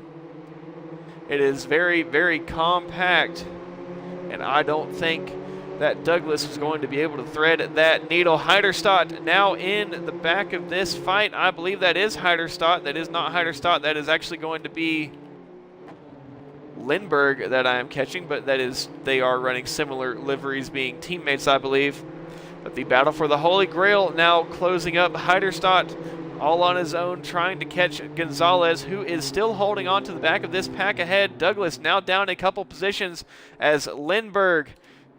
It is very, very compact, and I don't think that Douglas is going to be able to thread that needle. Heiderstadt now in the back of this fight. I believe that is Heiderstadt. That is not Heiderstadt. That is actually going to be Lindbergh that I am catching, but that is, they are running similar liveries, being teammates, I believe. But the battle for the Holy Grail now closing up. Heiderstadt all on his own, trying to catch Gonzalez, who is still holding on to the back of this pack ahead. Douglas now down a couple positions as Lindbergh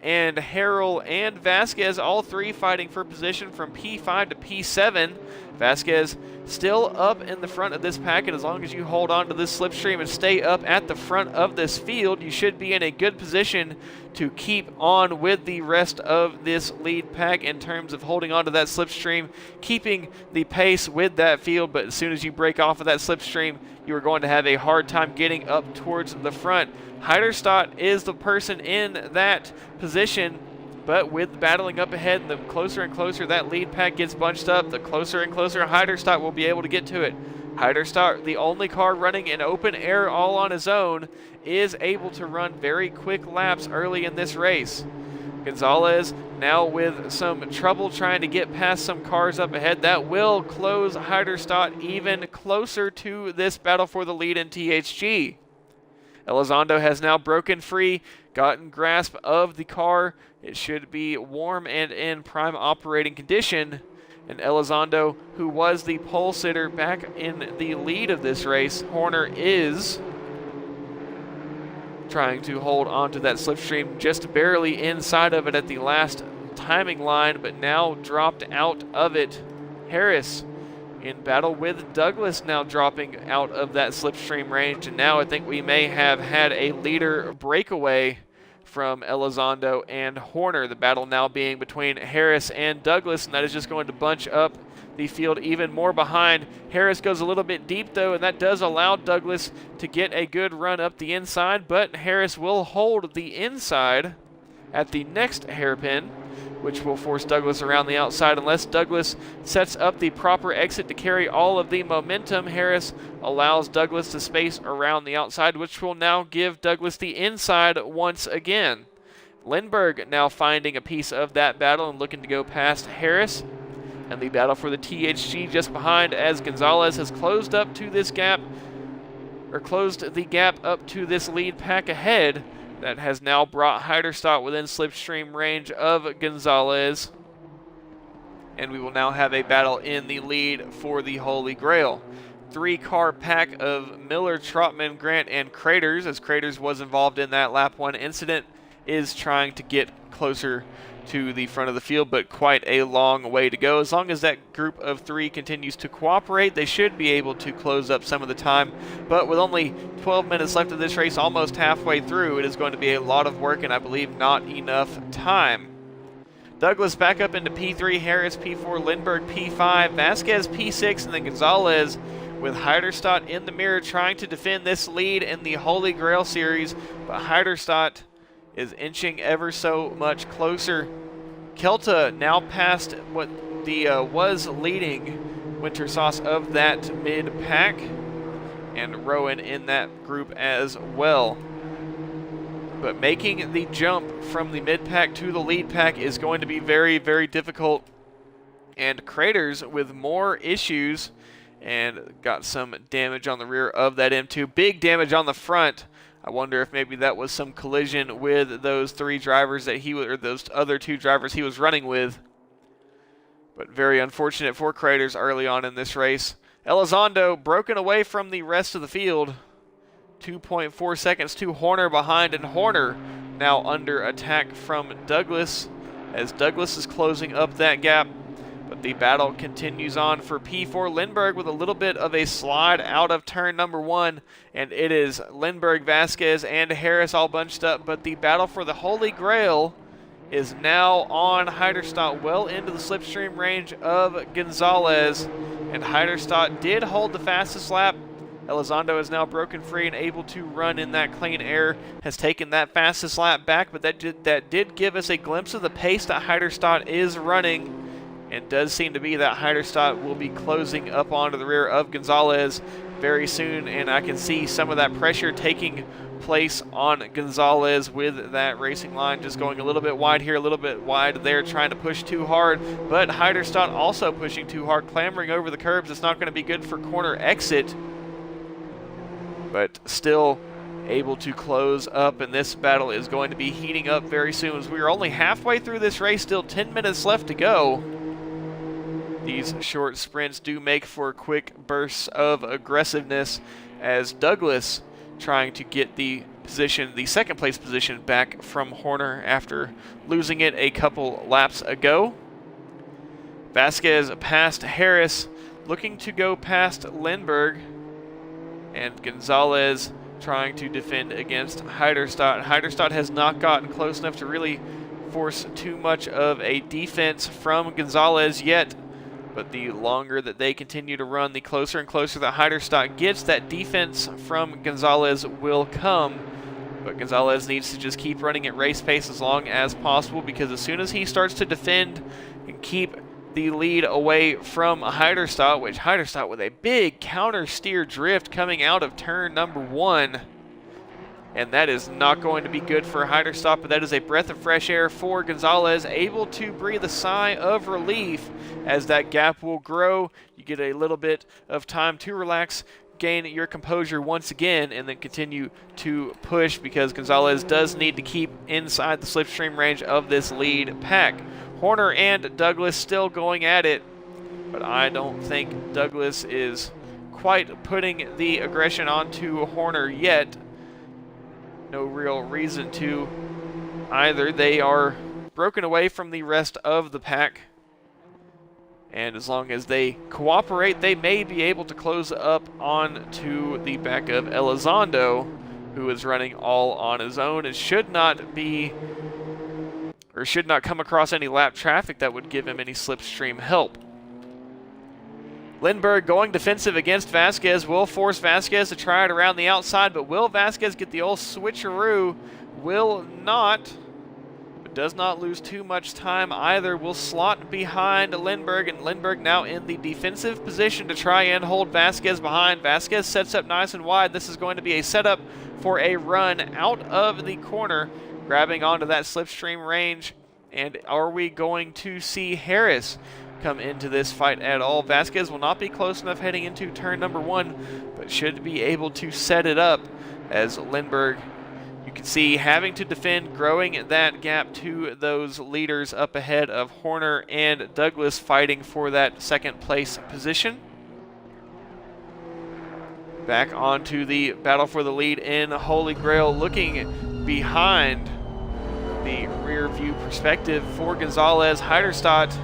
and Harrell and Vasquez, all three fighting for position from P5 to P7. Vasquez still up in the front of this pack, and as long as you hold on to this slipstream and stay up at the front of this field, you should be in a good position to keep on with the rest of this lead pack in terms of holding on to that slipstream, keeping the pace with that field. But as soon as you break off of that slipstream, you are going to have a hard time getting up towards the front. Heiderstadt is the person in that position, but with battling up ahead, and the closer and closer that lead pack gets bunched up, the closer and closer Heiderstadt will be able to get to it. Heiderstadt, the only car running in open air all on his own, is able to run very quick laps early in this race. Gonzalez now with some trouble trying to get past some cars up ahead. That will close Heiderstadt even closer to this battle for the lead in THG. Elizondo has now broken free, gotten grasp of the car. It should be warm and in prime operating condition. And Elizondo, who was the pole sitter back in the lead of this race, Horner is trying to hold onto that slipstream, just barely inside of it at the last timing line, but now dropped out of it. Harris in battle with Douglas, now dropping out of that slipstream range, and now I think we may have had a leader breakaway from Elizondo and Horner. The battle now being between Harris and Douglas, and that is just going to bunch up the field even more behind. Harris goes a little bit deep though, and that does allow Douglas to get a good run up the inside, but Harris will hold the inside at the next hairpin, which will force Douglas around the outside. Unless Douglas sets up the proper exit to carry all of the momentum, Harris allows Douglas to space around the outside, which will now give Douglas the inside once again. Lindbergh now finding a piece of that battle and looking to go past Harris. And the battle for the THG just behind, as Gonzalez has closed up to this gap, or closed the gap up to this lead pack ahead. That has now brought Heiderstadt within slipstream range of Gonzalez. And we will now have a battle in the lead for the Holy Grail. 3-car pack of Miller, Trotman, Grant, and Craters, as Craters was involved in that lap 1 incident, is trying to get closer to the front of the field, but quite a long way to go. As long as that group of 3 continues to cooperate, they should be able to close up some of the time. But with only 12 minutes left of this race, almost halfway through, it is going to be a lot of work and I believe not enough time. Douglas back up into P3, Harris P4, Lindbergh P5, Vasquez P6, and then Gonzalez with Heiderstadt in the mirror trying to defend this lead in the Holy Grail Series. But Heiderstadt is inching ever so much closer. Kelta now past what the was leading winter sauce of that mid-pack, and Rowan in that group as well. But making the jump from the mid-pack to the lead pack is going to be very, very difficult. And Craters with more issues and got some damage on the rear of that M2. Big damage on the front. I wonder if maybe that was some collision with those three drivers that he or those other two drivers he was running with. But very unfortunate for Craters early on in this race. Elizondo broken away from the rest of the field. 2.4 seconds to Horner behind, and Horner now under attack from Douglas as Douglas is closing up that gap. But the battle continues on for P4. Lindbergh with a little bit of a slide out of turn number 1, and it is Lindbergh, Vasquez, and Harris all bunched up. But the battle for the Holy Grail is now on Heiderstadt, well into the slipstream range of Gonzalez, and Heiderstadt did hold the fastest lap. Elizondo is now broken free and able to run in that clean air, has taken that fastest lap back, but that did give us a glimpse of the pace that Heiderstadt is running. And does seem to be that Heiderstadt will be closing up onto the rear of Gonzalez very soon, and I can see some of that pressure taking place on Gonzalez with that racing line just going a little bit wide here, a little bit wide there, trying to push too hard, but Heiderstadt also pushing too hard, clambering over the curbs. It's not going to be good for corner exit, but still able to close up, and this battle is going to be heating up very soon as we are only halfway through this race, still 10 minutes left to go. These short sprints do make for quick bursts of aggressiveness as Douglas trying to get the position, the second place position, back from Horner after losing it a couple laps ago. Vasquez past Harris, looking to go past Lindbergh, and Gonzalez trying to defend against Heiderstadt. Heiderstadt has not gotten close enough to really force too much of a defense from Gonzalez yet. But the longer that they continue to run, the closer and closer that Heiderstadt gets, that defense from Gonzalez will come. But Gonzalez needs to just keep running at race pace as long as possible, because as soon as he starts to defend and keep the lead away from Heiderstadt, which Heiderstadt with a big counter steer drift coming out of turn number 1. And that is not going to be good for Heiderstadt, but that is a breath of fresh air for Gonzalez, able to breathe a sigh of relief as that gap will grow. You get a little bit of time to relax, gain your composure once again, and then continue to push, because Gonzalez does need to keep inside the slipstream range of this lead pack. Horner and Douglas still going at it, but I don't think Douglas is quite putting the aggression onto Horner yet. No real reason to either. They are broken away from the rest of the pack, and as long as they cooperate, they may be able to close up on to the back of Elizondo, who is running all on his own and should not be, or should not come across any lap traffic that would give him any slipstream help. Lindbergh going defensive against Vasquez will force Vasquez to try it around the outside, but will Vasquez get the old switcheroo? Will not, but does not lose too much time either. Will slot behind Lindbergh, and Lindbergh now in the defensive position to try and hold Vasquez behind. Vasquez sets up nice and wide. This is going to be a setup for a run out of the corner, grabbing onto that slipstream range. And are we going to see Harris come into this fight at all? Vasquez will not be close enough heading into turn number 1, but should be able to set it up as Lindbergh, you can see, having to defend, growing that gap to those leaders up ahead of Horner and Douglas, fighting for that second place position. Back onto the battle for the lead in Holy Grail, looking behind the rear view perspective for Gonzalez. Heiderstadt,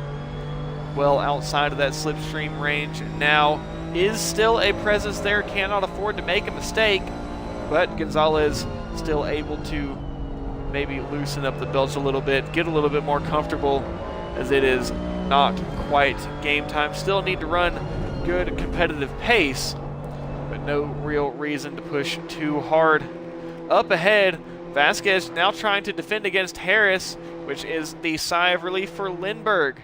well outside of that slipstream range now, is still a presence there, cannot afford to make a mistake, but Gonzalez still able to maybe loosen up the belts a little bit, get a little bit more comfortable, as it is not quite game time. Still need to run good competitive pace, but no real reason to push too hard. Up ahead, Vasquez now trying to defend against Harris, which is the sigh of relief for Lindbergh.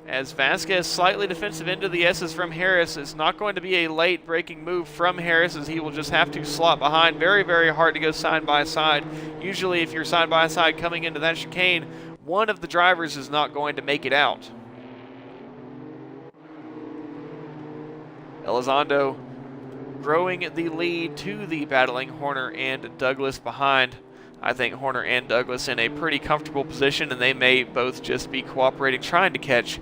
as Vasquez slightly defensive into the S's from Harris. It's not going to be a late braking move from Harris, as he will just have to slot behind. Very, very hard to go side by side. Usually if you're side by side coming into that chicane, one of the drivers is not going to make it out. Elizondo growing the lead to the battling Horner and Douglas behind. I think Horner and Douglas in a pretty comfortable position, and they may both just be cooperating, trying to catch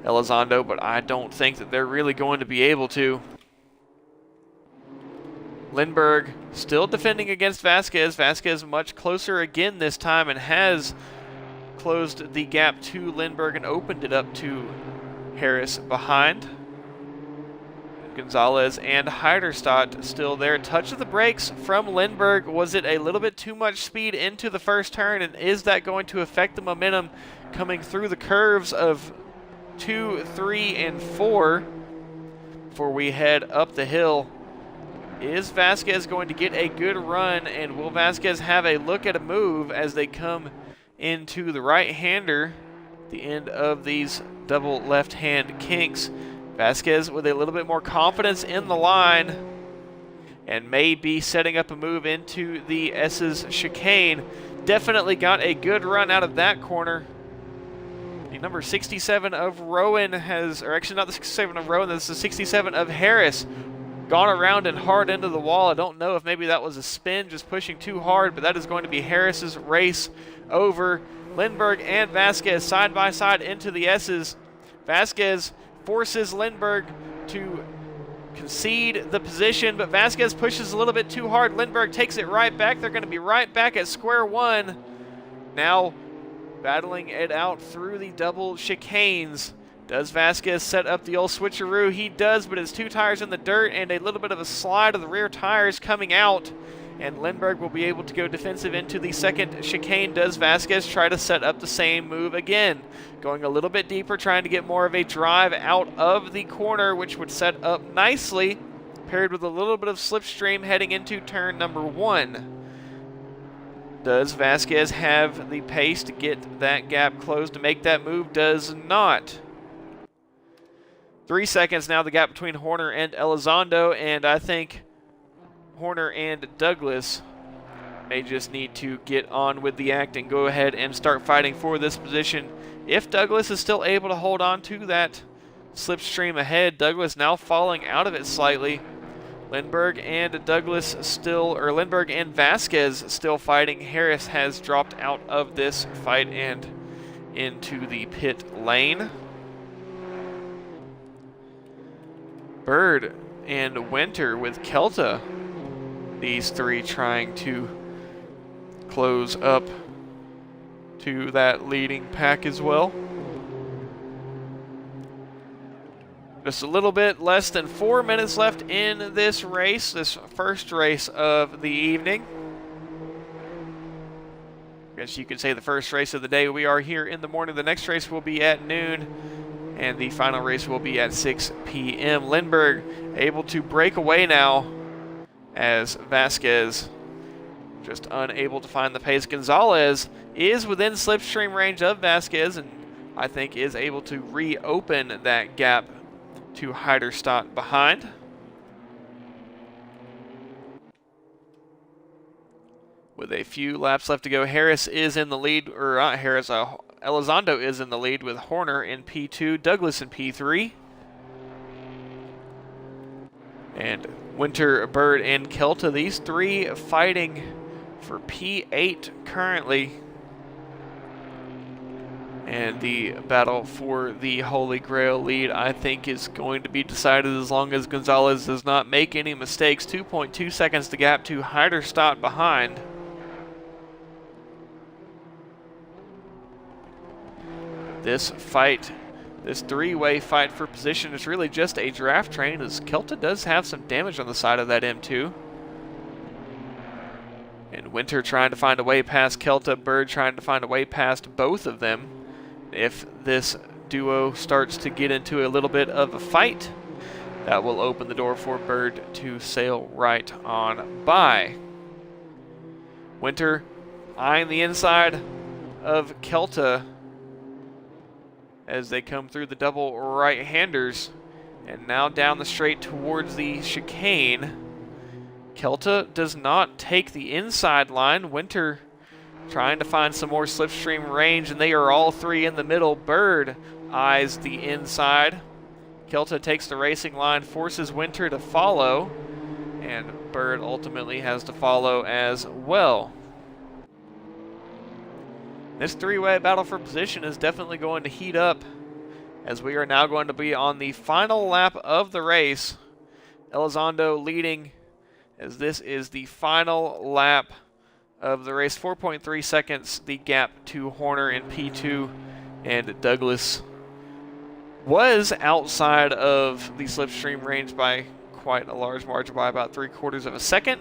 Elizondo, but I don't think that they're really going to be able to. Lindbergh still defending against Vasquez. Vasquez much closer again this time and has closed the gap to Lindbergh and opened it up to Harris behind. Gonzalez and Heiderstadt still there. Touch of the brakes from Lindbergh. Was it a little bit too much speed into the first turn, and is that going to affect the momentum coming through the curves of 2, 3, and 4 before we head up the hill? Is Vasquez going to get a good run, and will Vasquez have a look at a move as they come into the right-hander, the end of these double left-hand kinks? Vasquez with a little bit more confidence in the line and may be setting up a move into the S's chicane. Definitely got a good run out of that corner. The number 67 of Rowan has, or actually not the 67 of Rowan, this is the 67 of Harris, gone around and hard into the wall. I don't know if maybe that was a spin, just pushing too hard, but that is going to be Harris's race over. Lindbergh and Vasquez side by side into the S's. Vasquez forces Lindbergh to concede the position, but Vasquez pushes a little bit too hard. Lindbergh takes it right back. They're going to be right back at square one. Now battling it out through the double chicanes. Does Vasquez set up the old switcheroo? He does, but it's two tires in the dirt and a little bit of a slide of the rear tires coming out, and Lindbergh will be able to go defensive into the second chicane. Does Vasquez try to set up the same move again? Going a little bit deeper, trying to get more of a drive out of the corner, which would set up nicely, paired with a little bit of slipstream heading into turn number 1. Does Vasquez have the pace to get that gap closed to make that move? Does not. 3 seconds now, the gap between Horner and Elizondo, and I think Horner and Douglas may just need to get on with the act and go ahead and start fighting for this position. If Douglas is still able to hold on to that slipstream ahead, Douglas now falling out of it slightly. Lindbergh and Douglas still, or Lindbergh and Vasquez still fighting. Harris has dropped out of this fight and into the pit lane. Bird and Winter with Kelta. These three trying to close up to that leading pack as well. Just a little bit less than 4 minutes left in this race, this first race of the evening. I guess you could say the first race of the day. We are here in the morning. The next race will be at noon, and the final race will be at 6 p.m. Lindbergh able to break away now, as Vasquez just unable to find the pace. Gonzalez is within slipstream range of Vasquez, and I think is able to reopen that gap to Heiderstadt behind. With a few laps left to go, Harris is in the lead, or not Harris, Elizondo is in the lead with Horner in P2, Douglas in P3. And Winter, Bird, and Kelta, these three fighting for P8 currently. And the battle for the Holy Grail lead, I think, is going to be decided as long as Gonzalez does not make any mistakes. 2.2 seconds to gap to Heiderstadt behind. This fight, this three-way fight for position is really just a draft train, as Kelta does have some damage on the side of that M2. And Winter trying to find a way past Kelta, Bird trying to find a way past both of them. If this duo starts to get into a little bit of a fight, that will open the door for Bird to sail right on by. Winter eyeing the inside of Kelta. as they come through the double right-handers. And now down the straight towards the chicane. Kelta does not take the inside line. Winter trying to find some more slipstream range, and they are all three in the middle. Bird eyes the inside. Kelta takes the racing line, forces Winter to follow, and Bird ultimately has to follow as well. This three-way battle for position is definitely going to heat up, as we are now going to be on the final lap of the race. Elizondo leading, as this is the final lap of the race. 4.3 seconds, the gap to Horner in P2, and Douglas was outside of the slipstream range by quite a large margin, by about 3/4 of a second,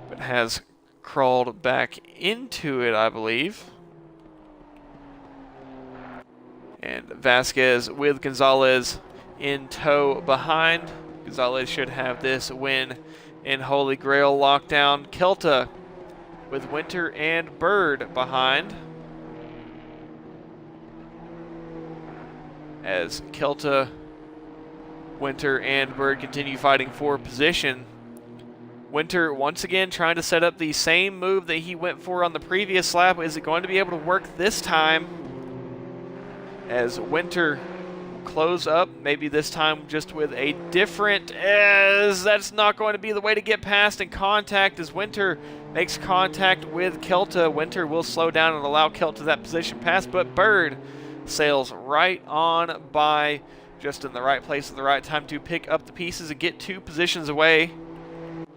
but has crawled back into it, I believe. And Vasquez with Gonzalez in tow behind. Gonzalez should have this win in Holy Grail lockdown. Kelta with Winter and Bird behind, as Kelta, Winter, and Bird continue fighting for position. Winter once again trying to set up the same move that he went for on the previous lap. Is it going to be able to work this time? As Winter close up, maybe this time just with a different, as that's not going to be the way to get past and contact, as Winter makes contact with Kelta. Winter will slow down and allow Kelta that position pass, but Bird sails right on by, just in the right place at the right time to pick up the pieces and get 2 positions away.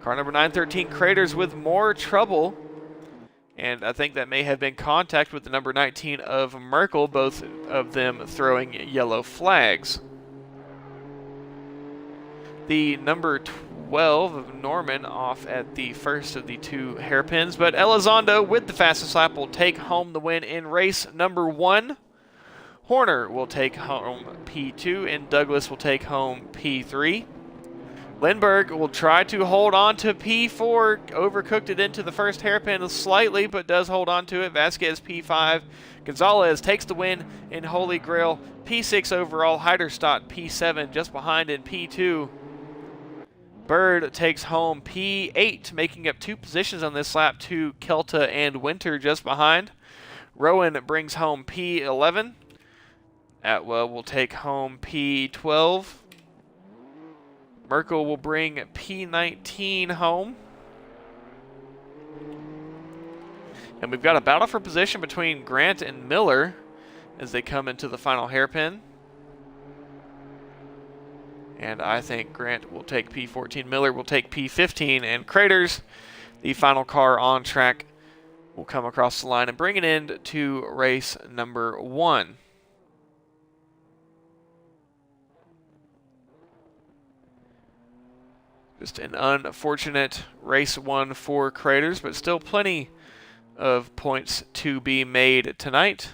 Car number 913 Craters with more trouble, and I think that may have been contact with the number 19 of Merkel, both of them throwing yellow flags. The number 12 of Norman off at the first of the 2 hairpins, but Elizondo with the fastest lap will take home the win in race number 1. Horner will take home P2, and Douglas will take home P3. Lindbergh will try to hold on to P4, overcooked it into the first hairpin slightly, but does hold on to it. Vasquez P5. Gonzalez takes the win in Holy Grail. P6 overall. Heiderstadt P7 just behind in P2. Bird takes home P8, making up 2 positions on this lap to Kelta and Winter just behind. Rowan brings home P11. Atwell will take home P12. Merkel will bring P19 home. And we've got a battle for position between Grant and Miller as they come into the final hairpin. And I think Grant will take P14, Miller will take P15, and Craters, the final car on track, will come across the line and bring it in to race number 1. Just an unfortunate race 1 for Craters, but still plenty of points to be made tonight.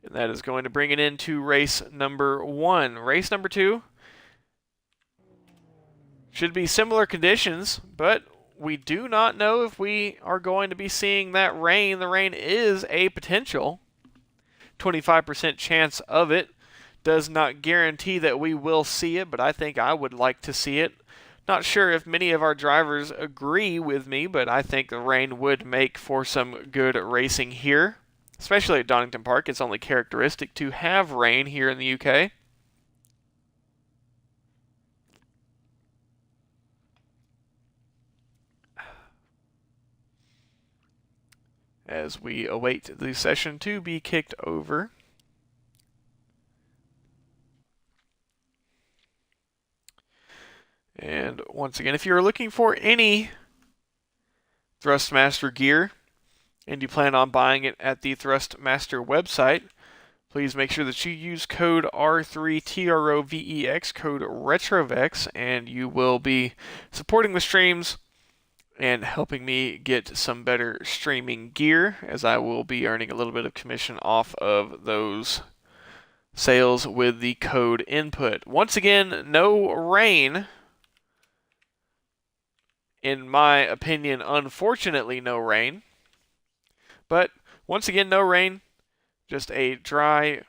And that is going to bring it into race number 1. Race number 2 should be similar conditions, but we do not know if we are going to be seeing that rain. The rain is a potential 25% chance of it. Does not guarantee that we will see it, but I think I would like to see it. Not sure if many of our drivers agree with me, but I think the rain would make for some good racing here, especially at Donington Park. It's only characteristic to have rain here in the UK. As we await the session to be kicked over. And once again, if you're looking for any Thrustmaster gear and you plan on buying it at the Thrustmaster website, please make sure that you use code R3TROVEX, code RETROVEX, and you will be supporting the streams and helping me get some better streaming gear, as I will be earning a little bit of commission off of those sales with the code input. Once again, no rain. In my opinion, unfortunately, no rain. But once again, no rain. just a dry,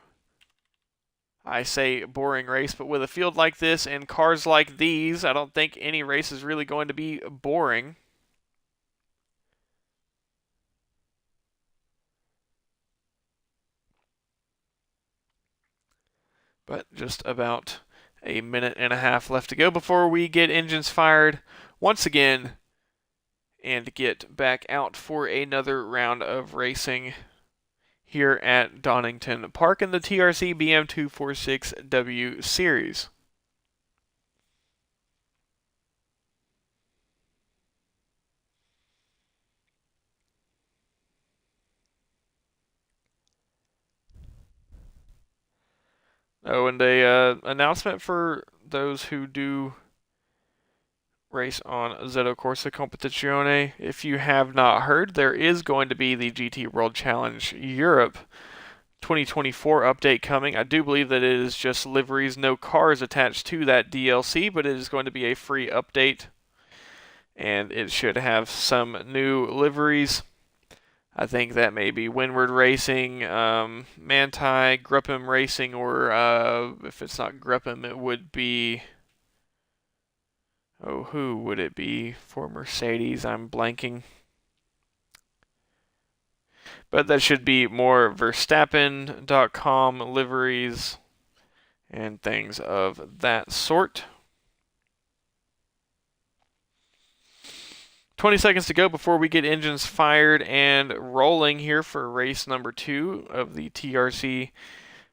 I say boring race, but with a field like this and cars like these, I don't think any race is really going to be boring. But just about a minute and a half left to go before we get engines fired once again and get back out for another round of racing here at Donington Park in the TRC BM246W series. Oh, and a announcement for those who do race on Assetto Corsa Competizione. If you have not heard, there is going to be the GT World Challenge Europe 2024 update coming. I do believe that it is just liveries, no cars attached to that DLC, but it is going to be a free update, and it should have some new liveries. I think that may be Windward Racing, Manti, Gruppem Racing, or if it's not Gruppem, it would be... Oh, who would it be for Mercedes? I'm blanking. But that should be more Verstappen.com liveries and things of that sort. 20 seconds to go before we get engines fired and rolling here for race number 2 of the TRC,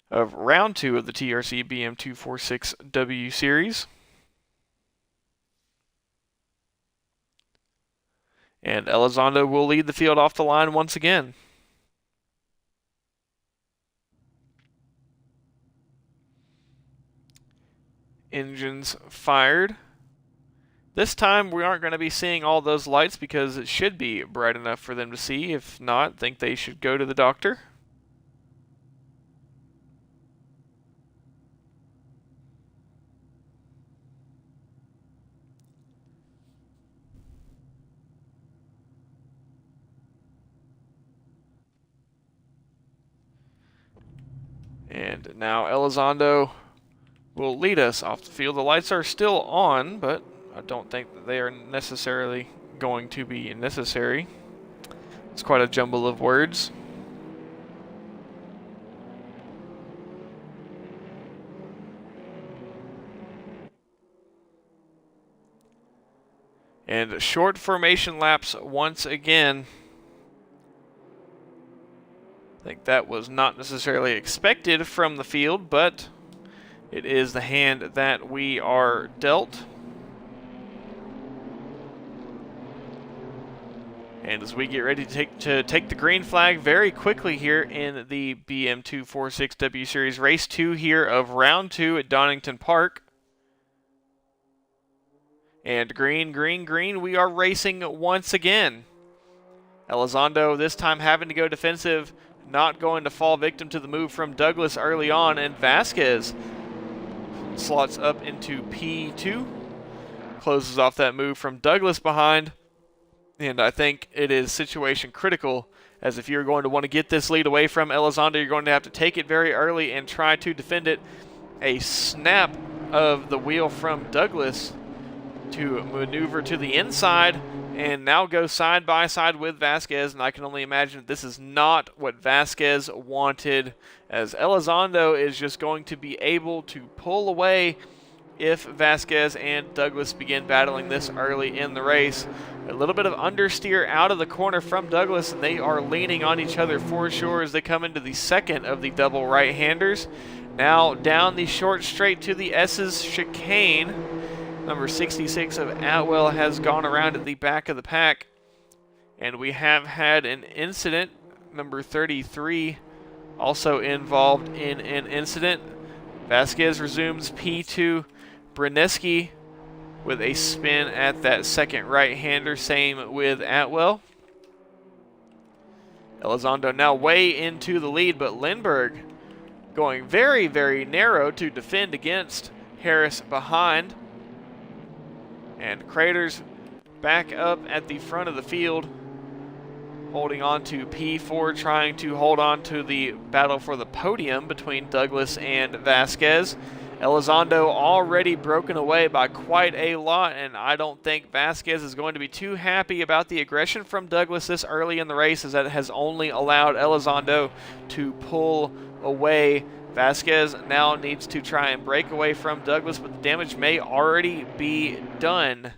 of round 2 of the TRC BM246W series. And Elizondo will lead the field off the line once again. Engines fired. This time we aren't going to be seeing all those lights because it should be bright enough for them to see. If not, I think they should go to the doctor. And now Elizondo will lead us off the field. The lights are still on, but I don't think that they are necessarily going to be necessary. It's quite a jumble of words. And short formation laps once again. I think that was not necessarily expected from the field, but it is the hand that we are dealt. And as we get ready to take the green flag very quickly here in the BM246W Series Race 2 here of Round 2 at Donington Park. And green, green, green, we are racing once again. Elizondo this time having to go defensive, not going to fall victim to the move from Douglas early on, and Vasquez slots up into P2, closes off that move from Douglas behind. And I think it is situation critical, as if you're going to want to get this lead away from Elizondo, you're going to have to take it very early and try to defend it. A snap of the wheel from Douglas to maneuver to the inside and now go side by side with Vasquez, and I can only imagine that this is not what Vasquez wanted, as Elizondo is just going to be able to pull away if Vasquez and Douglas begin battling this early in the race. A little bit of understeer out of the corner from Douglas, and they are leaning on each other for sure as they come into the second of the double right-handers. Now down the short straight to the S's chicane. Number 66 of Atwell has gone around at the back of the pack, and we have had an incident. Number 33 also involved in an incident. Vasquez resumes P2. Brzezinski with a spin at that second right-hander, same with Atwell. Elizondo now way into the lead, but Lindbergh going very, very narrow to defend against Harris behind. And Craters back up at the front of the field, holding on to P4, trying to hold on to the battle for the podium between Douglas and Vasquez. Elizondo already broken away by quite a lot, and I don't think Vasquez is going to be too happy about the aggression from Douglas this early in the race, as that has only allowed Elizondo to pull away. Vasquez now needs to try and break away from Douglas, but the damage may already be done.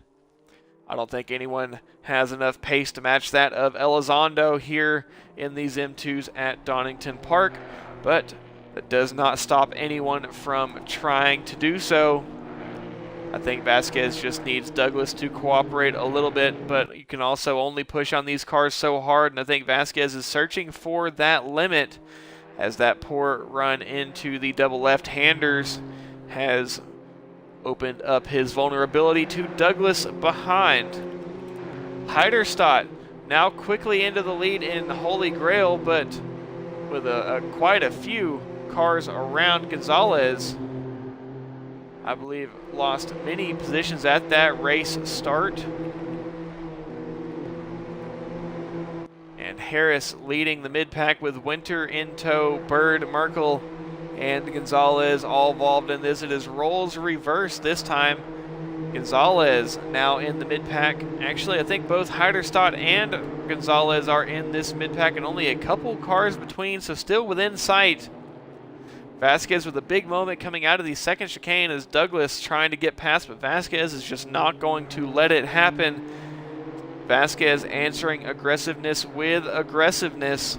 I don't think anyone has enough pace to match that of Elizondo here in these M2s at Donington Park, but that does not stop anyone from trying to do so. I think Vasquez just needs Douglas to cooperate a little bit, but you can also only push on these cars so hard, and I think Vasquez is searching for that limit, as that poor run into the double left-handers has opened up his vulnerability to Douglas behind. Heiderstadt now quickly into the lead in Holy Grail, but with quite a few cars around Gonzalez. I believe lost many positions at that race start. And Harris leading the mid-pack with Winter in tow, Bird, Merkel, and Gonzalez all involved in this. It is roles reversed this time. Gonzalez now in the mid-pack. Actually, I think both Heiderstadt and Gonzalez are in this mid-pack, and only a couple cars between, so still within sight. Vasquez with a big moment coming out of the second chicane as Douglas trying to get past, but Vasquez is just not going to let it happen. Vasquez answering aggressiveness with aggressiveness.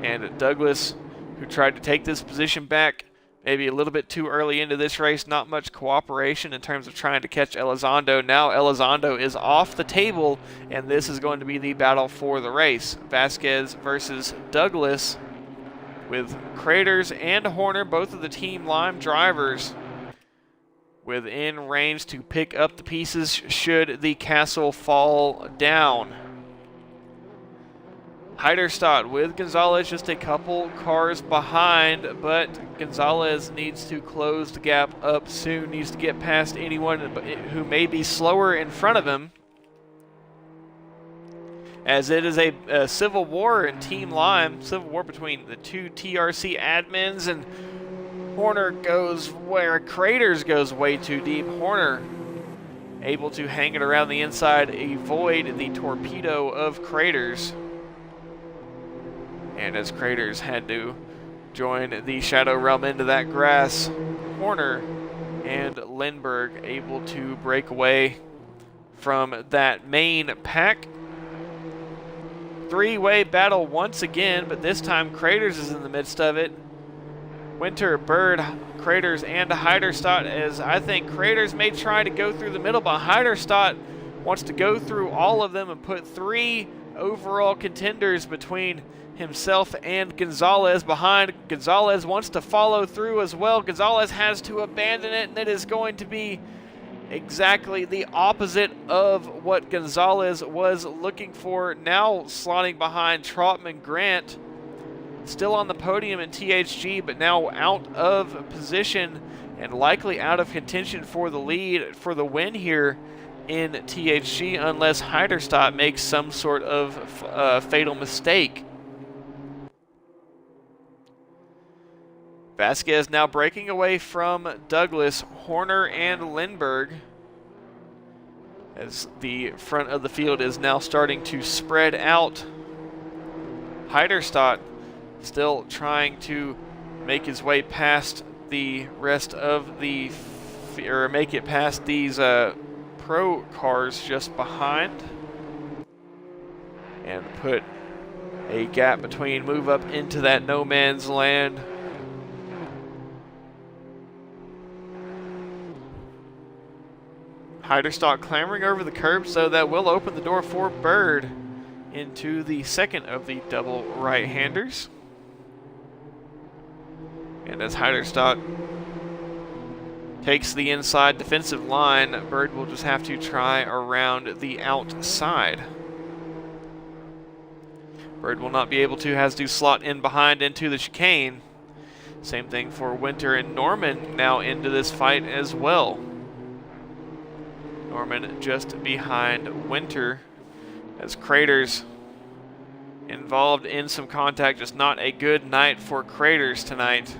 And Douglas, who tried to take this position back maybe a little bit too early into this race, not much cooperation in terms of trying to catch Elizondo. Now Elizondo is off the table, and this is going to be the battle for the race. Vasquez versus Douglas, with Craters and Horner, both of the Team Lime drivers, within range to pick up the pieces should the castle fall down. Heiderstadt with Gonzalez just a couple cars behind, but Gonzalez needs to close the gap up soon, needs to get past anyone who may be slower in front of him, as it is a civil war in Team Lime, civil war between the two TRC admins, and Horner goes where Craters goes way too deep. Horner able to hang it around the inside, avoid the torpedo of Craters. And as Craters had to join the Shadow Realm into that grass, Horner and Lindbergh able to break away from that main pack. Three-way battle once again, but this time Craters is in the midst of it. Winter, Bird, Craters, and Heiderstadt, as I think Craters may try to go through the middle, but Heiderstadt wants to go through all of them and put three overall contenders between himself and Gonzalez behind. Gonzalez wants to follow through as well. Gonzalez has to abandon it, and it is going to be exactly the opposite of what Gonzalez was looking for. Now slotting behind Trotman Grant, still on the podium in THG, but now out of position and likely out of contention for the lead, for the win here in THG, unless Heiderstadt makes some sort of fatal mistake. Vasquez now breaking away from Douglas, Horner, and Lindbergh, as the front of the field is now starting to spread out. Heiderstadt still trying to make his way past the rest of the, or make it past these pro cars just behind, and put a gap between, move up into that no man's land. Heiderstadt clambering over the curb, so that will open the door for Bird into the second of the double right-handers. And as Heiderstadt takes the inside defensive line, Bird will just have to try around the outside. Bird will not be able to, has to slot in behind into the chicane. Same thing for Winter and Norman now into this fight as well. Norman just behind Winter, as Craters involved in some contact. Just not a good night for Craters tonight.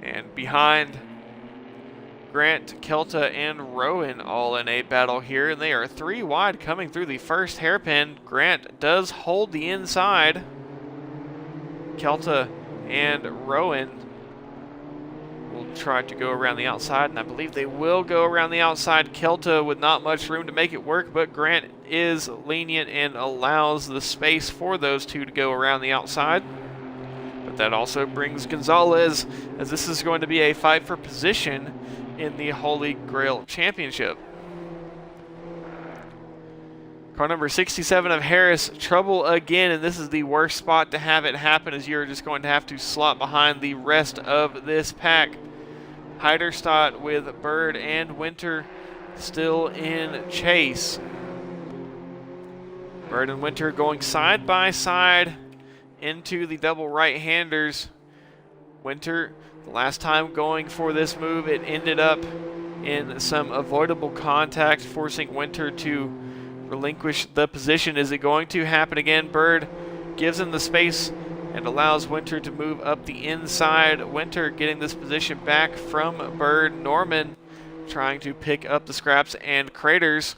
And behind, Grant, Kelta, and Rowan all in a battle here, and they are 3 wide coming through the first hairpin. Grant does hold the inside. Kelta and Rowan will try to go around the outside, and I believe they will go around the outside. Kelta with not much room to make it work, but Grant is lenient and allows the space for those two to go around the outside. But that also brings Gonzalez, as this is going to be a fight for position in the Holy Grail Championship. Car number 67 of Harris, trouble again, and this is the worst spot to have it happen, as you're just going to have to slot behind the rest of this pack. Heiderstadt with Bird and Winter still in chase. Bird and Winter going side by side into the double right-handers. Winter, the last time going for this move, it ended up in some avoidable contact, forcing Winter to relinquish the position. Is it going to happen again? Bird gives him the space and allows Winter to move up the inside. Winter getting this position back from Bird. Norman trying to pick up the scraps, and Craters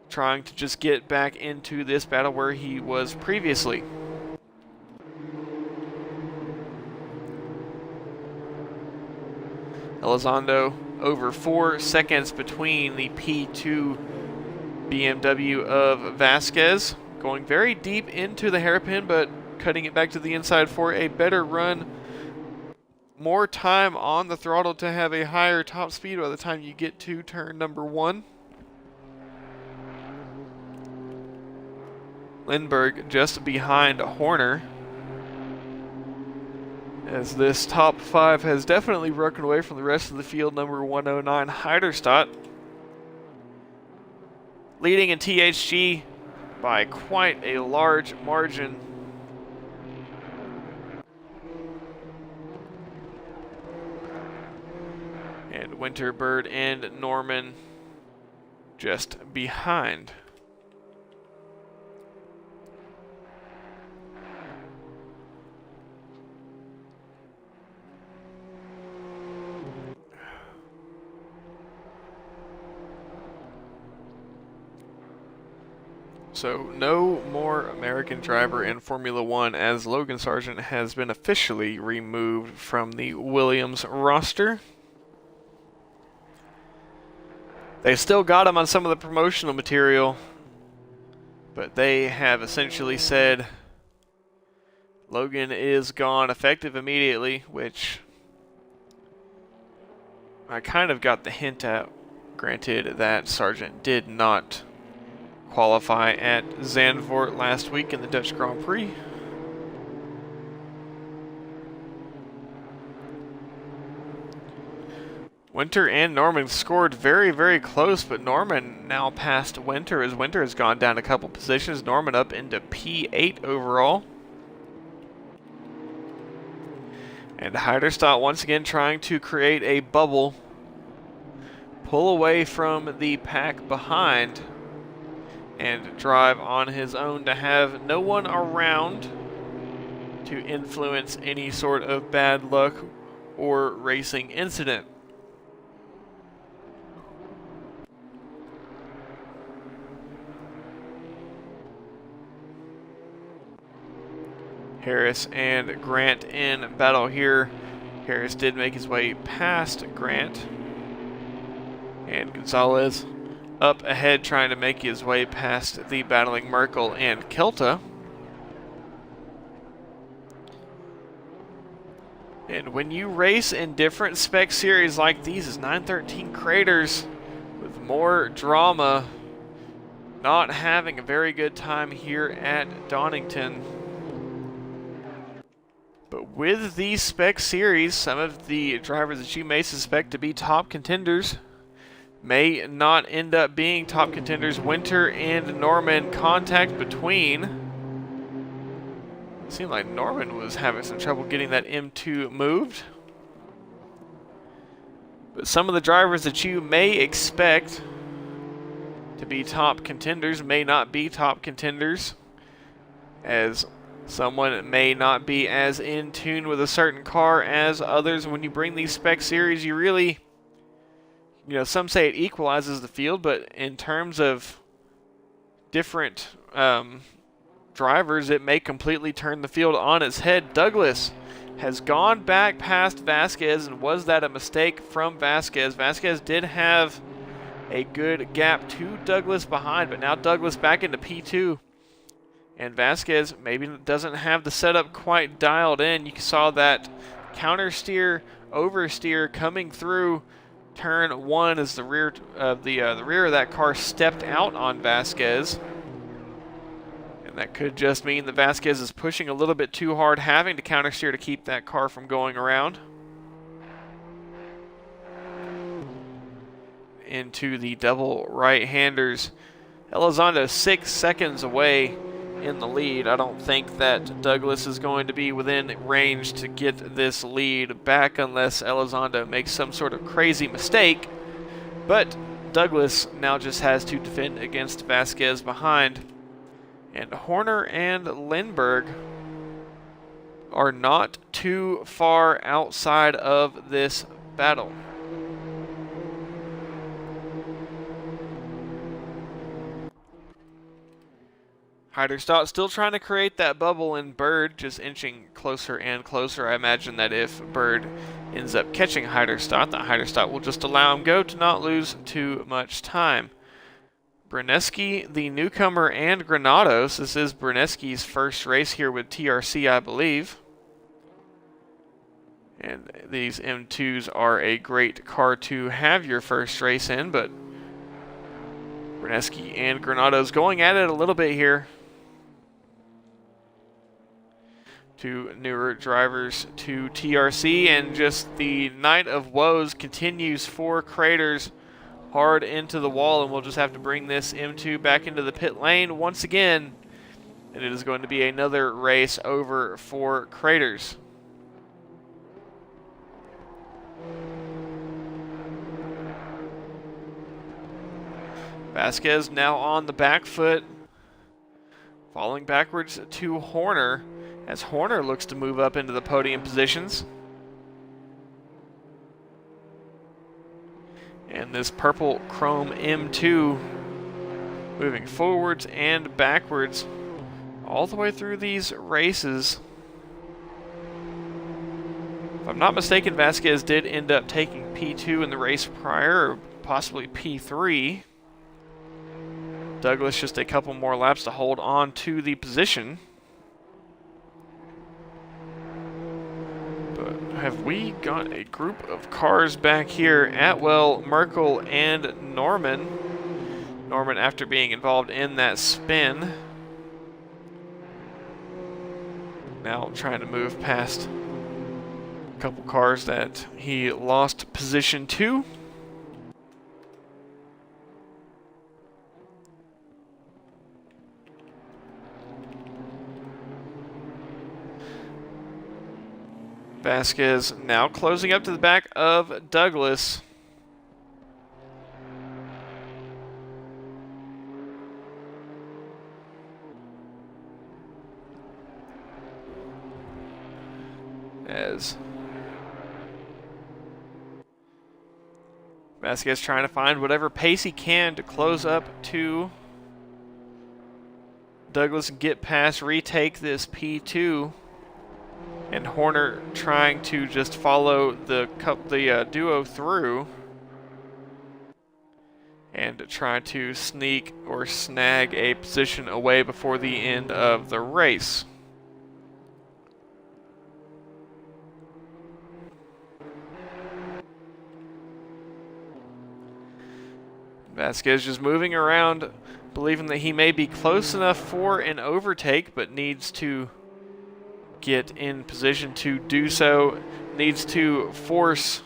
trying to just get back into this battle where he was previously. Elizondo over 4 seconds between the P2 BMW of Vasquez, going very deep into the hairpin, but cutting it back to the inside for a better run. More time on the throttle to have a higher top speed by the time you get to turn number 1. Lindbergh just behind Horner, as this top 5 has definitely broken away from the rest of the field. Number 109, Heiderstadt, leading in THG by quite a large margin. And Winter, Bird, and Norman just behind. So no more American driver in Formula One, as Logan Sargent has been officially removed from the Williams roster. They still got him on some of the promotional material, but they have essentially said Logan is gone effective immediately, which I kind of got the hint at. Granted that Sargent did not qualify at Zandvoort last week in the Dutch Grand Prix. Winter and Norman scored very, very close, but Norman now passed Winter, as Winter has gone down a couple positions. Norman up into P8 overall. And Heiderstadt once again trying to create a bubble, pull away from the pack behind, and drive on his own to have no one around to influence any sort of bad luck or racing incident. Harris and Grant in battle here. Harris did make his way past Grant, and Gonzalez up ahead trying to make his way past the battling Merkel and Kelta. And when you race in different spec series like these, as 913 Craters with more drama, not having a very good time here at Donington. But with these spec series, some of the drivers that you may suspect to be top contenders may not end up being top contenders. Winter and Norman contact between. It seemed like Norman was having some trouble getting that M2 moved. But some of the drivers that you may expect to be top contenders, may not be top contenders, as someone may not be as in tune with a certain car as others. When you bring these spec series, you really, some say it equalizes the field, but in terms of different drivers, it may completely turn the field on its head. Douglas has gone back past Vasquez, and was that a mistake from Vasquez? Vasquez did have a good gap to Douglas behind, but now Douglas back into P2. And Vasquez maybe doesn't have the setup quite dialed in. You saw that counter steer, oversteer coming through turn 1 as the rear of the rear of that car stepped out on Vasquez. And that could just mean that Vasquez is pushing a little bit too hard, having to counter steer to keep that car from going around. Into the double right-handers. Elizondo 6 seconds away in the lead. I don't think that Douglas is going to be within range to get this lead back unless Elizondo makes some sort of crazy mistake. But Douglas now just has to defend against Vasquez behind. And Horner and Lindbergh are not too far outside of this battle. Heiderstadt still trying to create that bubble, and Bird just inching closer and closer. I imagine that if Bird ends up catching Heiderstadt, that Heiderstadt will just allow him go to not lose too much time. Bruneski, the newcomer, and Granados. This is Bruneski's first race here with TRC, I believe. And these M2s are a great car to have your first race in, but Bruneski and Granados going at it a little bit here. Two newer drivers to TRC, and just the night of woes continues for Craters hard into the wall, and we'll just have to bring this M2 back into the pit lane once again, and it is going to be another race over for Craters. Vasquez now on the back foot, falling backwards to Horner, as Horner looks to move up into the podium positions. And this purple chrome M2 moving forwards and backwards all the way through these races. If I'm not mistaken, Vasquez did end up taking P2 in the race prior, or possibly P3. Douglas just a couple more laps to hold on to the position. But have we got a group of cars back here? Atwell, Merkel, and Norman. Norman after being involved in that spin. Now trying to move past a couple cars that he lost position to. Vasquez now closing up to the back of Douglas. As Vasquez trying to find whatever pace he can to close up to Douglas and get past, retake this P2. And Horner trying to just follow the duo through and try to sneak or snag a position away before the end of the race. Vasquez just moving around, believing that he may be close enough for an overtake, but needs to get in position to do so, needs to force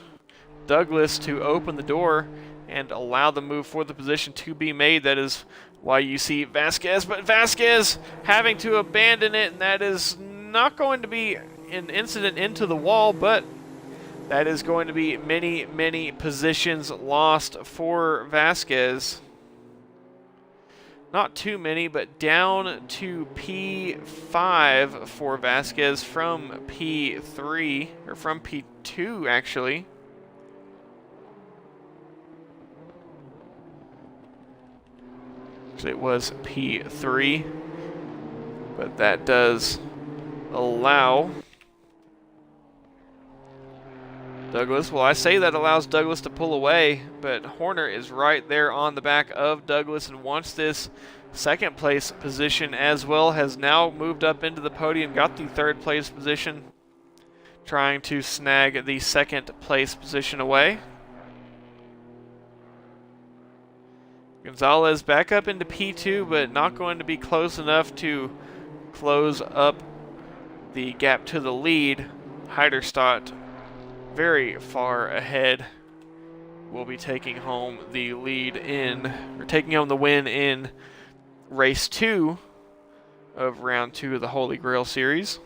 Douglas to open the door and allow the move for the position to be made. That is why you see Vasquez, but Vasquez having to abandon it, and that is not going to be an incident into the wall, but that is going to be many, many positions lost for Vasquez. not too many, but down to P5 for Vasquez from P3, or from P2 actually. Actually, it was P3, but that does allow Douglas. Well, I say that allows Douglas to pull away, but Horner is right there on the back of Douglas and wants this second place position as well. Has now moved up into the podium, got the third place position, trying to snag the second place position away. Gonzalez back up into P2, but not going to be close enough to close up the gap to the lead. Heiderstadt very far ahead, will be taking home the lead in, or taking home the win in race 2 of round 2 of the Holy Grail Series,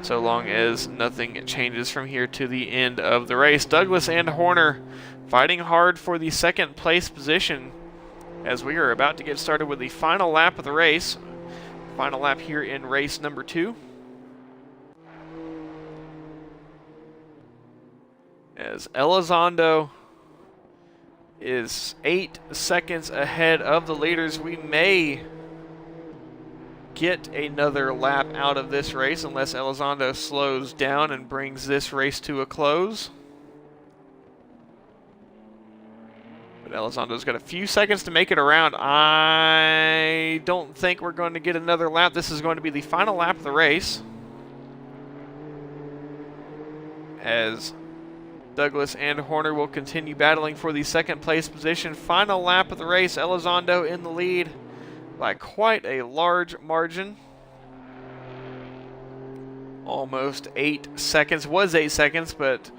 so long as nothing changes from here to the end of the race. Douglas and Horner fighting hard for the second place position as we are about to get started with the final lap of the race. Final lap here in race number 2. As Elizondo is 8 seconds ahead of the leaders, we may get another lap out of this race unless Elizondo slows down and brings this race to a close. But Elizondo's got a few seconds to make it around. I don't think we're going to get another lap. This is going to be the final lap of the race, as Douglas and Horner will continue battling for the second place position. Final lap of the race, Elizondo in the lead by quite a large margin. Almost 8 seconds. Was 8 seconds, but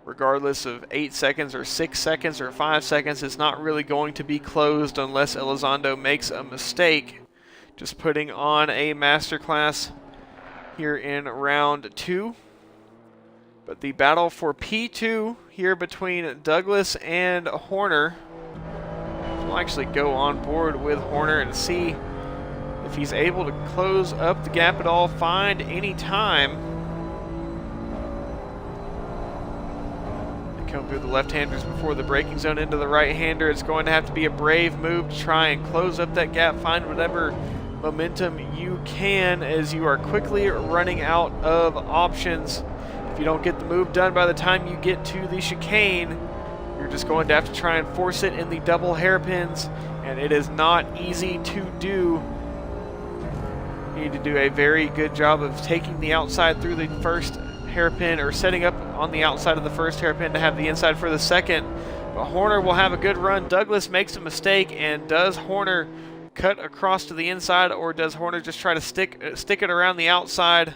regardless of 8 seconds or 6 seconds or 5 seconds, it's not really going to be closed unless Elizondo makes a mistake. Just putting on a masterclass here in round 2. But the battle for P2 here between Douglas and Horner. We'll actually go on board with Horner and see if he's able to close up the gap at all, find any time. They come through the left-handers before the braking zone into the right-hander. It's going to have to be a brave move to try and close up that gap, find whatever momentum you can, as you are quickly running out of options. If you don't get the move done by the time you get to the chicane, you're just going to have to try and force it in the double hairpins, and it is not easy to do. You need to do a very good job of taking the outside through the first hairpin, or setting up on the outside of the first hairpin to have the inside for the second. But Horner will have a good run. Douglas makes a mistake, and does Horner cut across to the inside, or does Horner just try to stick it around the outside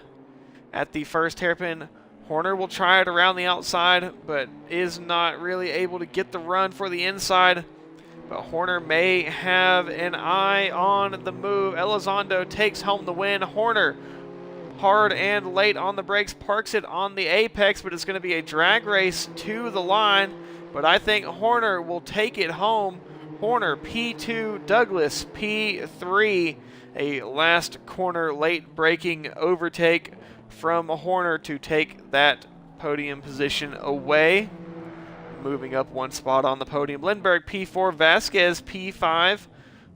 at the first hairpin? Horner will try it around the outside, but is not really able to get the run for the inside. But Horner may have an eye on the move. Elizondo takes home the win. Horner, hard and late on the brakes, parks it on the apex, but it's going to be a drag race to the line. But I think Horner will take it home. Horner P2, Douglas P3. A last corner late braking overtake from Horner to take that podium position away. Moving up one spot on the podium. Lindbergh P4, Vasquez P5,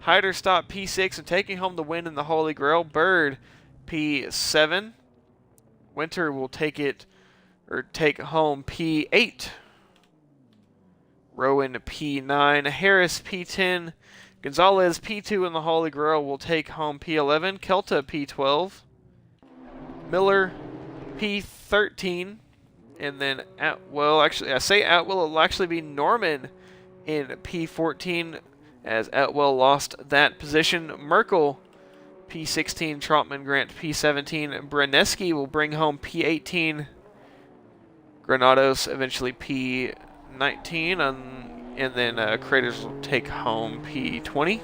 Heiderstadt P6, and taking home the win in the Holy Grail, Bird P7. Winter will take home P8. Rowan P9, Harris P10, Gonzalez P2 in the Holy Grail will take home P11, Kelta P12, Miller P13, and then Atwell, actually I say Atwell, it'll actually be Norman in P14 as Atwell lost that position. Merkel P16, Trotman Grant P17, Braneski will bring home P18, Granados eventually P19, and then Craters will take home P20.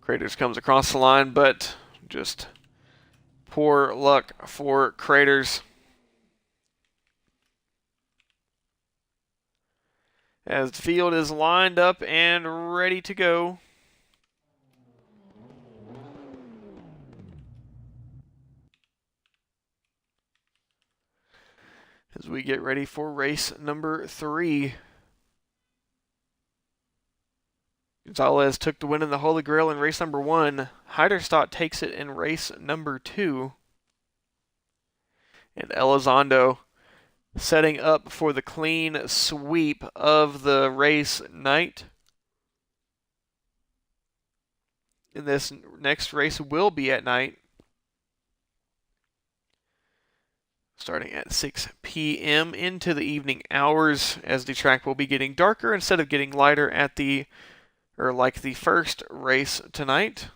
Craters comes across the line, but just poor luck for Craters. as the field is lined up and ready to go. As we get ready for race number 3. Gonzalez took the win in the Holy Grail in race number 1. Heiderstadt takes it in race number 2. And Elizondo setting up for the clean sweep of the race night. And this next race will be at night, starting at 6 p.m. into the evening hours, as the track will be getting darker instead of getting lighter like the first race tonight.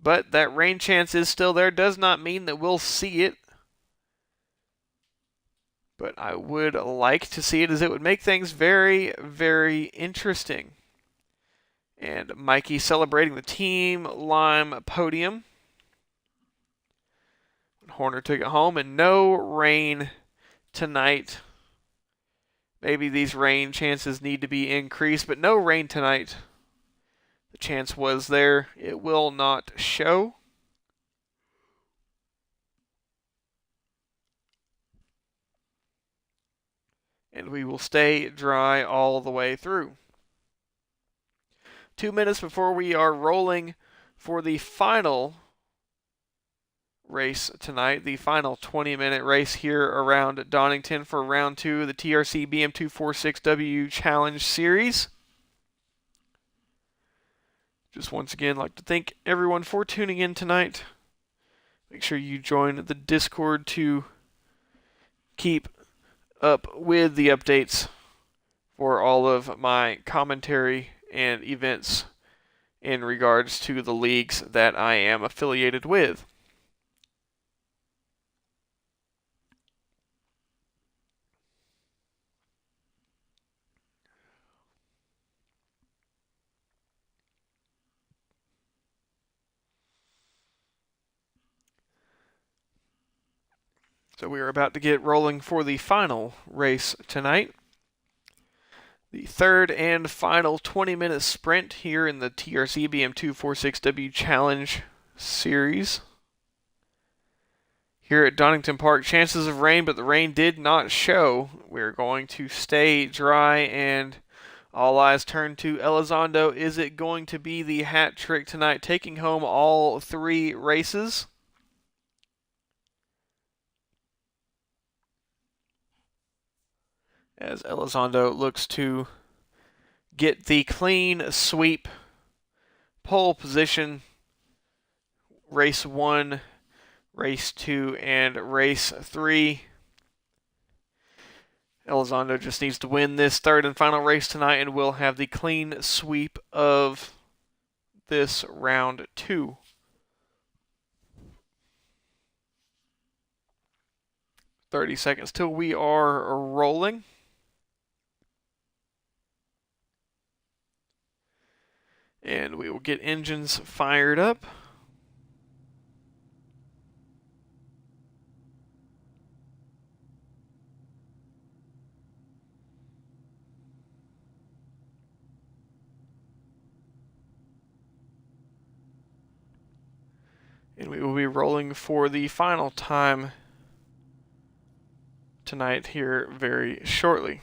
But that rain chance is still there. Does not mean that we'll see it, but I would like to see it, as it would make things very, very interesting. And Mikey celebrating the Team Lime podium. Horner took it home, and no rain tonight. Maybe these rain chances need to be increased, but no rain tonight. The chance was there. It will not show. And we will stay dry all the way through. 2 minutes before we are rolling for the final race tonight, the final 20-minute race here around Donington for round 2 of the TRC BM246W Challenge Series. Just once again, like to thank everyone for tuning in tonight. Make sure you join the Discord to keep up with the updates for all of my commentary and events in regards to the leagues that I am affiliated with. So we are about to get rolling for the final race tonight. The third and final 20-minute sprint here in the TRC BM246W Challenge Series. Here at Donington Park, chances of rain, but the rain did not show. We're going to stay dry, and all eyes turn to Elizondo. Is it going to be the hat trick tonight, taking home all 3 races? As Elizondo looks to get the clean sweep, pole position, race 1, race 2, and race 3. Elizondo just needs to win this third and final race tonight, and we'll have the clean sweep of this round 2. "30 seconds till we are rolling. And we will get engines fired up. And we will be rolling for the final time tonight here very shortly.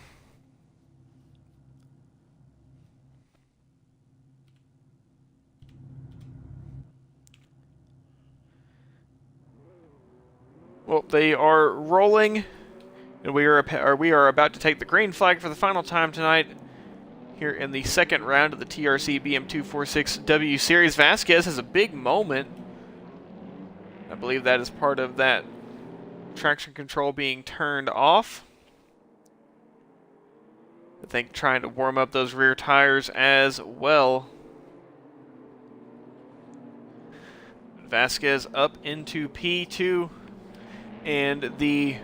Well, they are rolling, and we are about to take the green flag for the final time tonight here in the second round of the TRC BM246W Series. Vasquez has a big moment. I believe that is part of that traction control being turned off. I think trying to warm up those rear tires as well. Vasquez up into P2. And the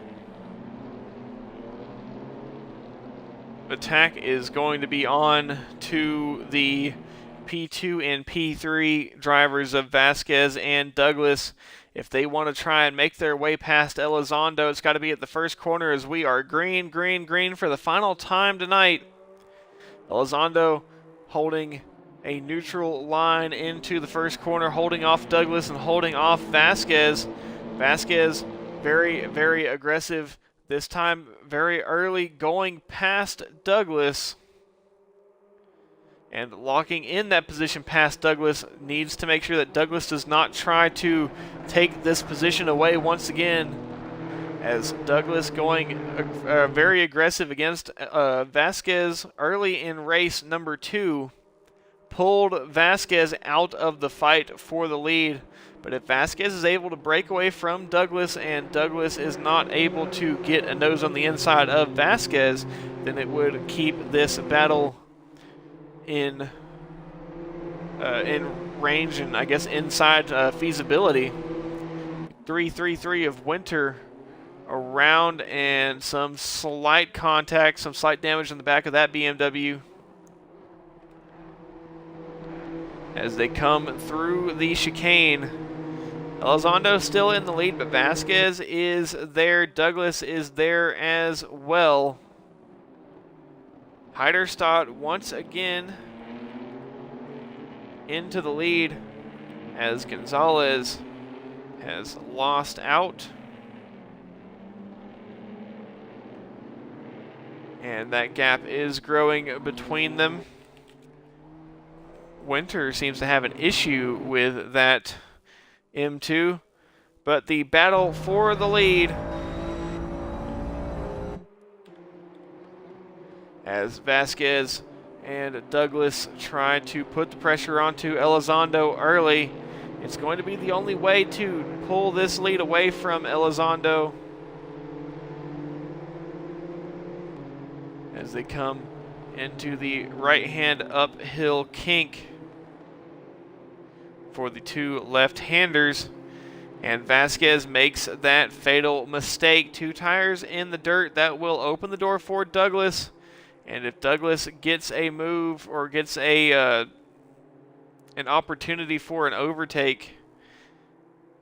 attack is going to be on to the P2 and P3 drivers of Vasquez and Douglas. If they want to try and make their way past Elizondo, it's got to be at the first corner, as we are green, green, green for the final time tonight. Elizondo holding a neutral line into the first corner, holding off Douglas and holding off Vasquez. Vasquez very, very aggressive this time, very early, going past Douglas and locking in that position past Douglas. Needs to make sure that Douglas does not try to take this position away once again, as Douglas going very aggressive against Vasquez early in race number 2. Pulled Vasquez out of the fight for the lead. But if Vasquez is able to break away from Douglas and Douglas is not able to get a nose on the inside of Vasquez, then it would keep this battle in range and I guess inside feasibility. 3-3-3 of Winter around, and some slight contact, some slight damage on the back of that BMW as they come through the chicane. Elizondo still in the lead, but Vasquez is there. Douglas is there as well. Heiderstadt once again into the lead as Gonzalez has lost out. And that gap is growing between them. Winter seems to have an issue with that M2, but the battle for the lead as Vasquez and Douglas try to put the pressure onto Elizondo early. It's going to be the only way to pull this lead away from Elizondo as they come into the right-hand uphill kink for the two left-handers, and Vasquez makes that fatal mistake. 2 tires in the dirt. That will open the door for Douglas, and if Douglas gets a move or gets an opportunity for an overtake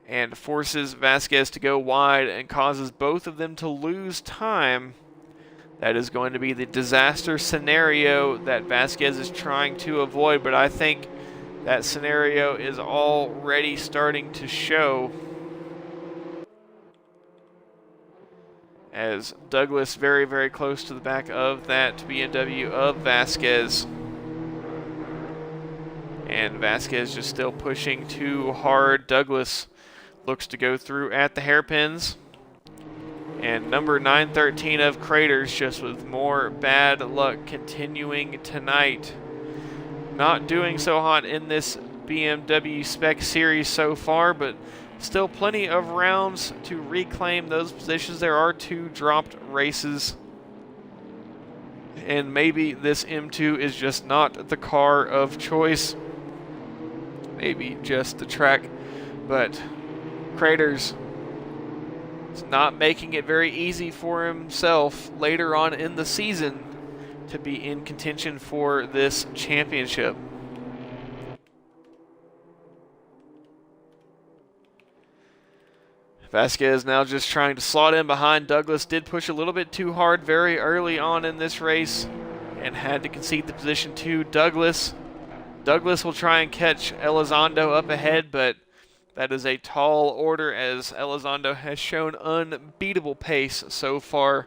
and forces Vasquez to go wide and causes both of them to lose time, that is going to be the disaster scenario that Vasquez is trying to avoid. But I think that scenario is already starting to show, as Douglas very, very close to the back of that BMW of Vasquez. And Vasquez just still pushing too hard. Douglas looks to go through at the hairpins. And number 913 of Craters just with more bad luck continuing tonight. Not doing so hot in this BMW Spec Series so far, but still plenty of rounds to reclaim those positions. There are 2 dropped races, and maybe this M2 is just not the car of choice. Maybe just the track, but Craters is not making it very easy for himself later on in the season to be in contention for this championship. Vasquez now just trying to slot in behind Douglas. Did push a little bit too hard very early on in this race and had to concede the position to Douglas. Douglas will try and catch Elizondo up ahead, but that is a tall order as Elizondo has shown unbeatable pace so far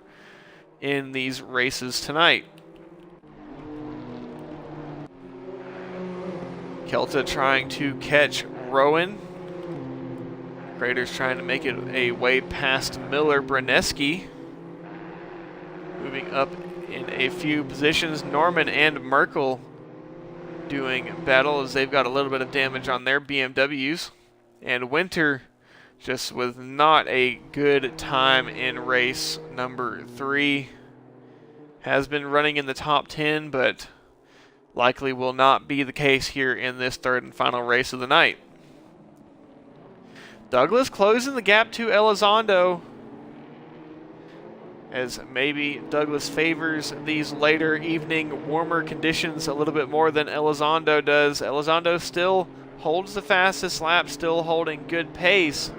in these races tonight. Kelta trying to catch Rowan. Craters trying to make it a way past Miller. Braneski moving up in a few positions. Norman and Merkel doing battle as they've got a little bit of damage on their BMWs. And Winter just with not a good time in race number 3. Has been running in the top 10, but likely will not be the case here in this third and final race of the night. Douglas closing the gap to Elizondo, as maybe Douglas favors these later evening warmer conditions a little bit more than Elizondo does. Elizondo still holds the fastest lap, still holding good pace,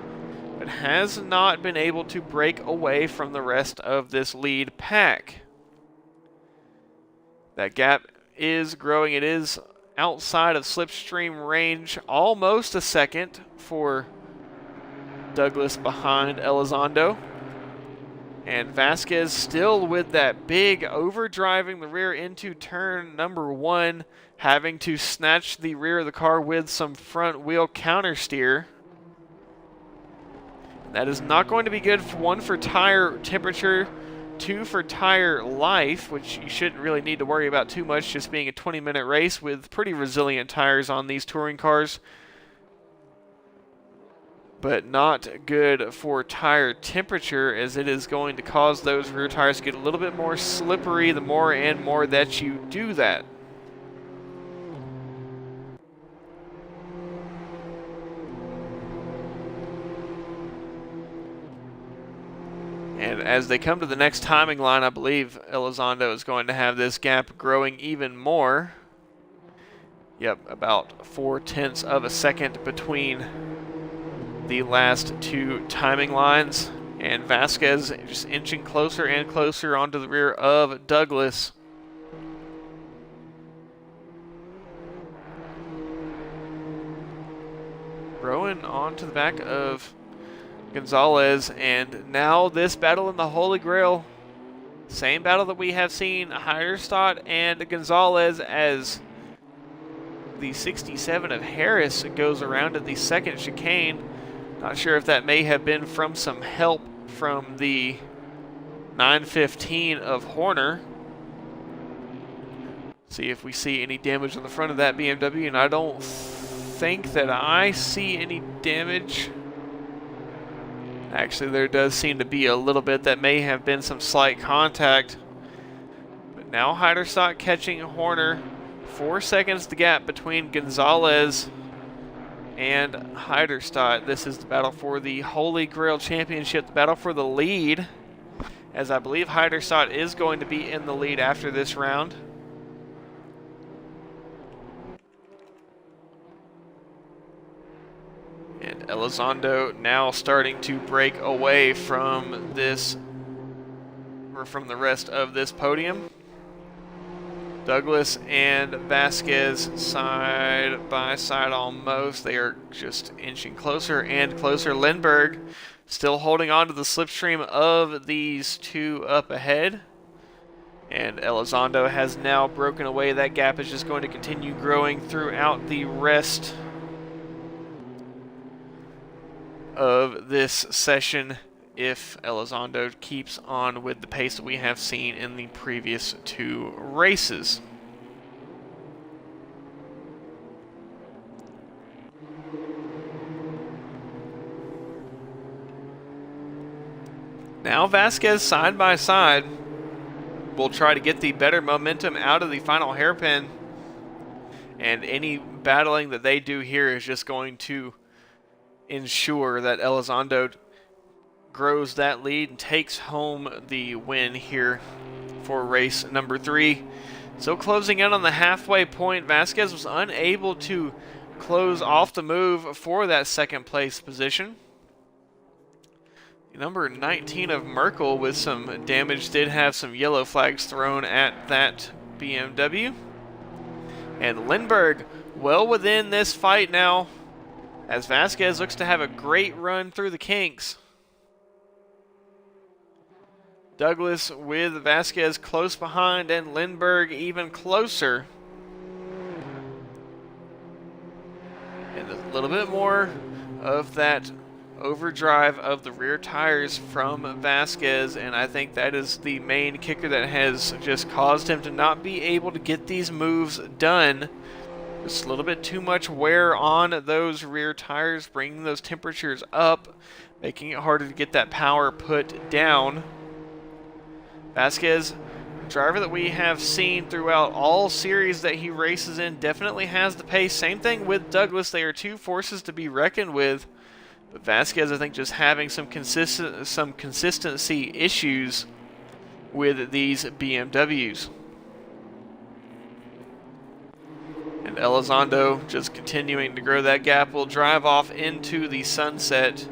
but has not been able to break away from the rest of this lead pack. That gap is growing. It is outside of slipstream range, almost a second for Douglas behind Elizondo. And Vasquez still with that big overdriving the rear into turn number 1, having to snatch the rear of the car with some front wheel counter steer. That is not going to be good, for 1 for tire temperature, 2 for tire life, which you shouldn't really need to worry about too much, just being a 20-minute race with pretty resilient tires on these touring cars. But not good for tire temperature, as it is going to cause those rear tires to get a little bit more slippery the more and more that you do that. And as they come to the next timing line, I believe Elizondo is going to have this gap growing even more. Yep, about 0.4 of a second between the last 2 timing lines. And Vasquez just inching closer and closer onto the rear of Douglas. Rowan onto the back of Gonzalez, and now this battle in the Holy Grail. Same battle that we have seen Heiderstadt and Gonzalez, as the 67 of Harris goes around at the second chicane. Not sure if that may have been from some help from the 915 of Horner. See if we see any damage on the front of that BMW, and I don't think that I see any damage. Actually, there does seem to be a little bit. That may have been some slight contact. But now Heiderstadt catching Horner. 4 seconds the gap between Gonzalez and Heiderstadt. This is the battle for the Holy Grail Championship, the battle for the lead, as I believe Heiderstadt is going to be in the lead after this round. And Elizondo now starting to break away from this, or from the rest of this podium. Douglas and Vasquez side by side almost. They are just inching closer and closer. Lindbergh still holding on to the slipstream of these 2 up ahead. And Elizondo has now broken away. That gap is just going to continue growing throughout the rest of this session if Elizondo keeps on with the pace that we have seen in the previous 2 races. Now Vasquez side by side will try to get the better momentum out of the final hairpin, and any battling that they do here is just going to ensure that Elizondo grows that lead and takes home the win here for race number 3. So closing in on the halfway point, Vasquez was unable to close off the move for that second place position. Number 19 of Merkel with some damage did have some yellow flags thrown at that BMW. And Lindbergh well within this fight now, as Vasquez looks to have a great run through the kinks. Douglas with Vasquez close behind, and Lindbergh even closer. And a little bit more of that overdrive of the rear tires from Vasquez, and I think that is the main kicker that has just caused him to not be able to get these moves done. Just a little bit too much wear on those rear tires, bringing those temperatures up, making it harder to get that power put down. Vasquez, driver that we have seen throughout all series that he races in, definitely has the pace. Same thing with Douglas. They are 2 forces to be reckoned with. But Vasquez, I think, just having some consistency issues with these BMWs. And Elizondo just continuing to grow that gap will drive off into the sunset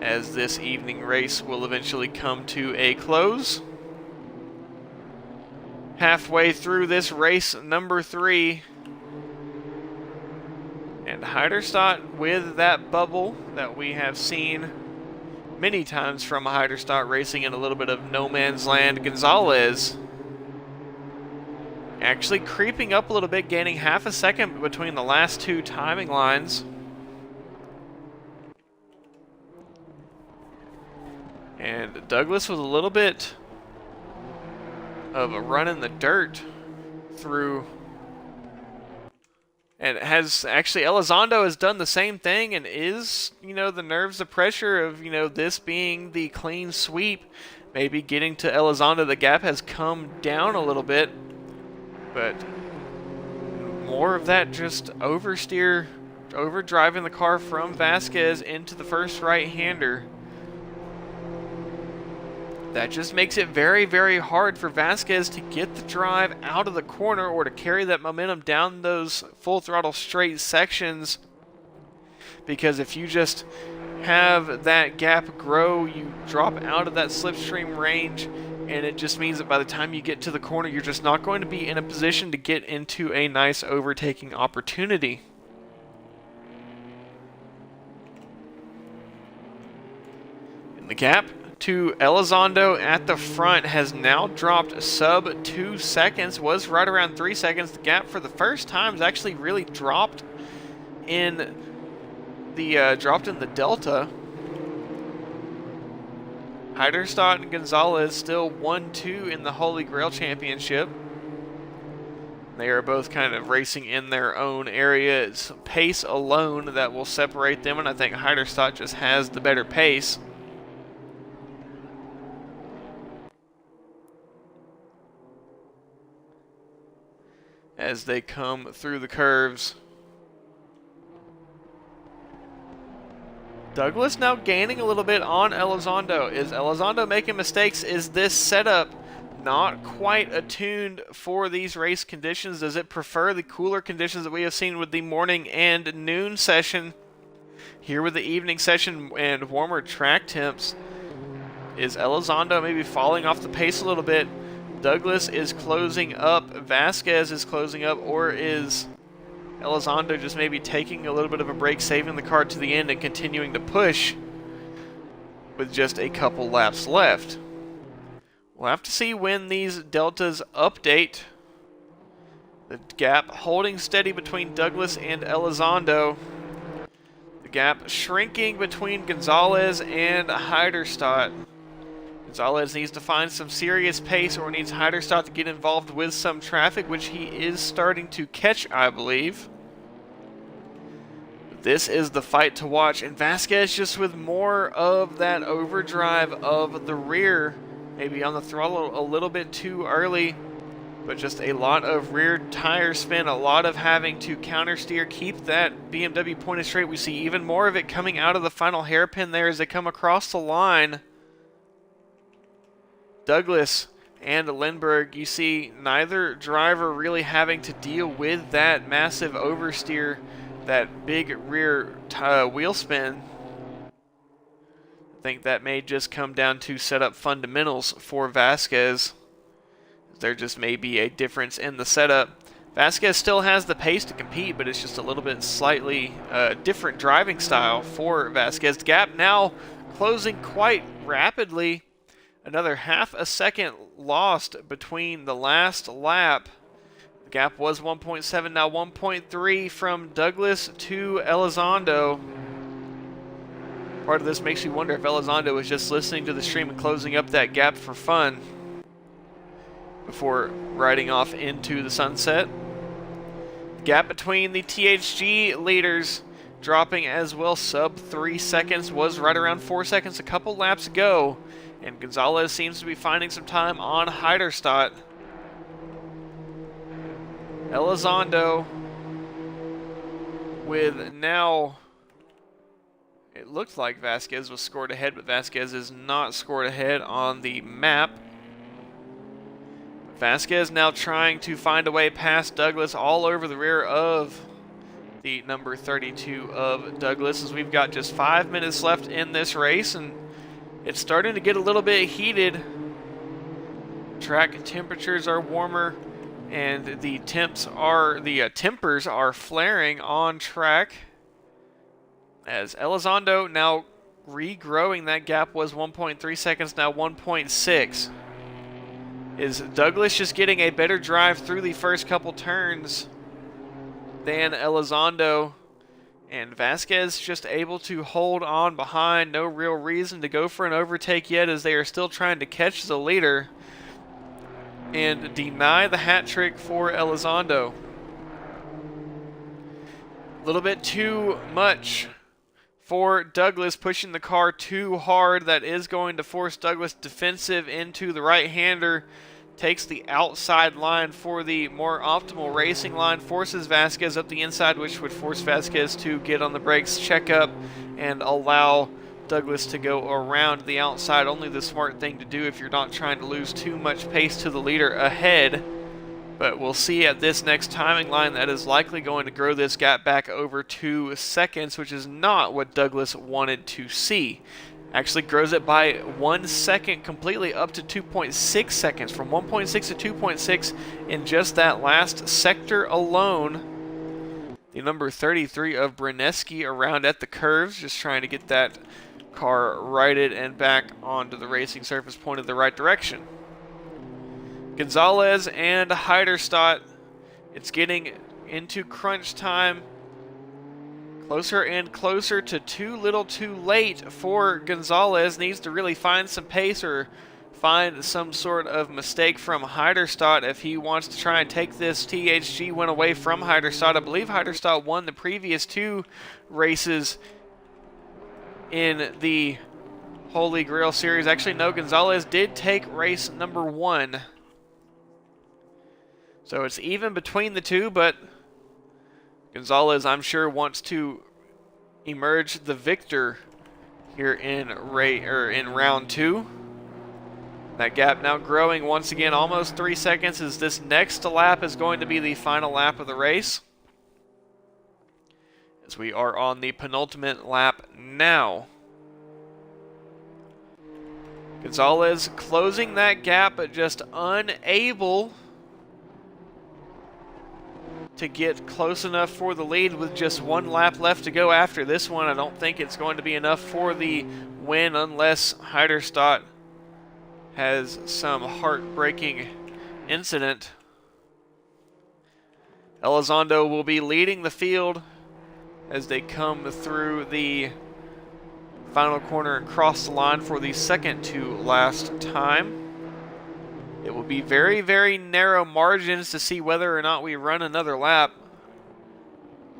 as this evening race will eventually come to a close. halfway through this race number 3. And Heiderstadt with that bubble that we have seen many times from Heiderstadt racing in a little bit of no man's land. Gonzalez actually creeping up a little bit, gaining half a second between the last 2 timing lines. And Douglas was a little bit of a run in the dirt through. And has actually, Elizondo has done the same thing and is, the nerves, the pressure of, this being the clean sweep. Maybe getting to Elizondo, the gap has come down a little bit. But more of that just overdriving the car from Vasquez into the first right-hander. That just makes it very, very hard for Vasquez to get the drive out of the corner or to carry that momentum down those full throttle straight sections. Because if you just have that gap grow, you drop out of that slipstream range, and it just means that by the time you get to the corner, you're just not going to be in a position to get into a nice overtaking opportunity. And the gap to Elizondo at the front has now dropped sub 2 seconds, was right around 3 seconds. The gap for the first time has actually really dropped in the delta. Heiderstadt and Gonzalez still 1-2 in the Holy Grail Championship. They are both kind of racing in their own area. It's pace alone that will separate them, and I think Heiderstadt just has the better pace. As they come through the curves. Douglas now gaining a little bit on Elizondo. Is Elizondo making mistakes? Is this setup not quite attuned for these race conditions? Does it prefer the cooler conditions that we have seen with the morning and noon session? Here with the evening session and warmer track temps. Is Elizondo maybe falling off the pace a little bit? Douglas is closing up, Vasquez is closing up, or is Elizondo just maybe taking a little bit of a break, saving the car to the end and continuing to push with just a couple laps left? We'll have to see when these deltas update. The gap holding steady between Douglas and Elizondo. The gap shrinking between Gonzalez and Heiderstadt. Gonzalez needs to find some serious pace or needs Heiderstadt to get involved with some traffic, which he is starting to catch, I believe. This is the fight to watch, and Vasquez just with more of that overdrive of the rear, maybe on the throttle a little bit too early, but just a lot of rear tire spin, a lot of having to counter steer, keep that BMW pointed straight. We see even more of it coming out of the final hairpin there as they come across the line. Douglas and Lindbergh, you see neither driver really having to deal with that massive oversteer, that big rear wheel spin. I think that may just come down to setup fundamentals for Vasquez. There just may be a difference in the setup. Vasquez still has the pace to compete, but it's just a little bit slightly different driving style for Vasquez. The gap now closing quite rapidly. Another half a second lost between the last lap. The gap was 1.7, now 1.3 from Douglas to Elizondo. Part of this makes you wonder if Elizondo was just listening to the stream and closing up that gap for fun before riding off into the sunset. The gap between the THG leaders dropping as well, sub 3 seconds, was right around 4 seconds a couple laps ago. And Gonzalez seems to be finding some time on Heiderstadt. Elizondo with now, it looked like Vasquez was scored ahead, but Vasquez is not scored ahead on the map. Vasquez now trying to find a way past Douglas, all over the rear of the number 32 of Douglas, as we've got just 5 minutes left in this race, and it's starting to get a little bit heated. track temperatures are warmer, and the tempers are flaring on track. As Elizondo now regrowing that gap, was 1.3 seconds, now 1.6. Is Douglas just getting a better drive through the first couple turns than Elizondo? And Vasquez just able to hold on behind. No real reason to go for an overtake yet, as they are still trying to catch the leader and deny the hat trick for Elizondo. A little bit too much for Douglas, pushing the car too hard. That is going to force Douglas defensive into the right-hander. Takes the outside line for the more optimal racing line. Forces Vasquez up the inside, which would force Vasquez to get on the brakes, check up, and allow Douglas to go around the outside. Only the smart thing to do if you're not trying to lose too much pace to the leader ahead. But we'll see at this next timing line that is likely going to grow this gap back over 2 seconds, which is not what Douglas wanted to see. Actually grows it by 1 second completely, up to 2.6 seconds, from 1.6 to 2.6 in just that last sector alone. The number 33 of Brineski around at the curves, just trying to get that car righted and back onto the racing surface, pointed the right direction. Gonzalez and Heiderstadt, it's getting into crunch time. Closer and closer to too little too late for Gonzalez. Needs to really find some pace or find some sort of mistake from Heiderstadt if he wants to try and take this THG win away from Heiderstadt. I believe Heiderstadt won the previous 2 races in the Holy Grail Series. Actually, no, Gonzalez did take race number 1. So it's even between the 2, but Gonzalez, I'm sure, wants to emerge the victor here in round 2. That gap now growing once again, almost 3 seconds, as this next lap is going to be the final lap of the race, as we are on the penultimate lap now. Gonzalez closing that gap, but just unable to get close enough for the lead with just 1 lap left to go after this one. I don't think it's going to be enough for the win unless Heiderstadt has some heartbreaking incident. Elizondo will be leading the field as they come through the final corner and cross the line for the second to last time. It will be very, very narrow margins to see whether or not we run another lap.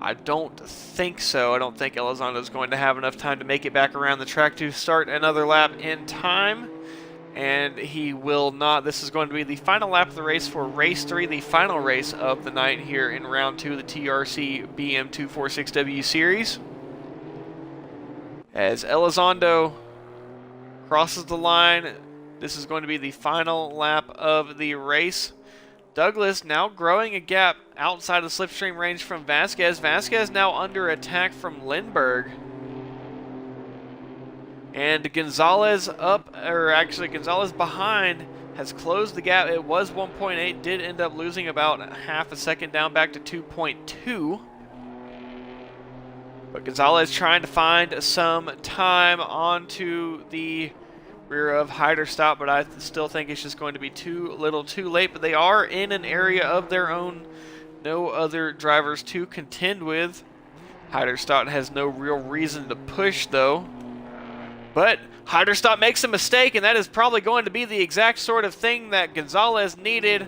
I don't think so. I don't think Elizondo is going to have enough time to make it back around the track to start another lap in time. And he will not. This is going to be the final lap of the race for race 3, the final race of the night here in round 2 of the TRC BM246W series. As Elizondo crosses the line, this is going to be the final lap of the race. Douglas now growing a gap outside of slipstream range from Vasquez. Vasquez now under attack from Lindbergh. And Gonzalez Gonzalez behind has closed the gap. It was 1.8, did end up losing about half a second, down back to 2.2. But Gonzalez trying to find some time onto the rear of Heiderstadt, but I still think it's just going to be too little too late. But they are in an area of their own. No other drivers to contend with. Heiderstadt has no real reason to push, though. But Heiderstadt makes a mistake, and that is probably going to be the exact sort of thing that Gonzalez needed.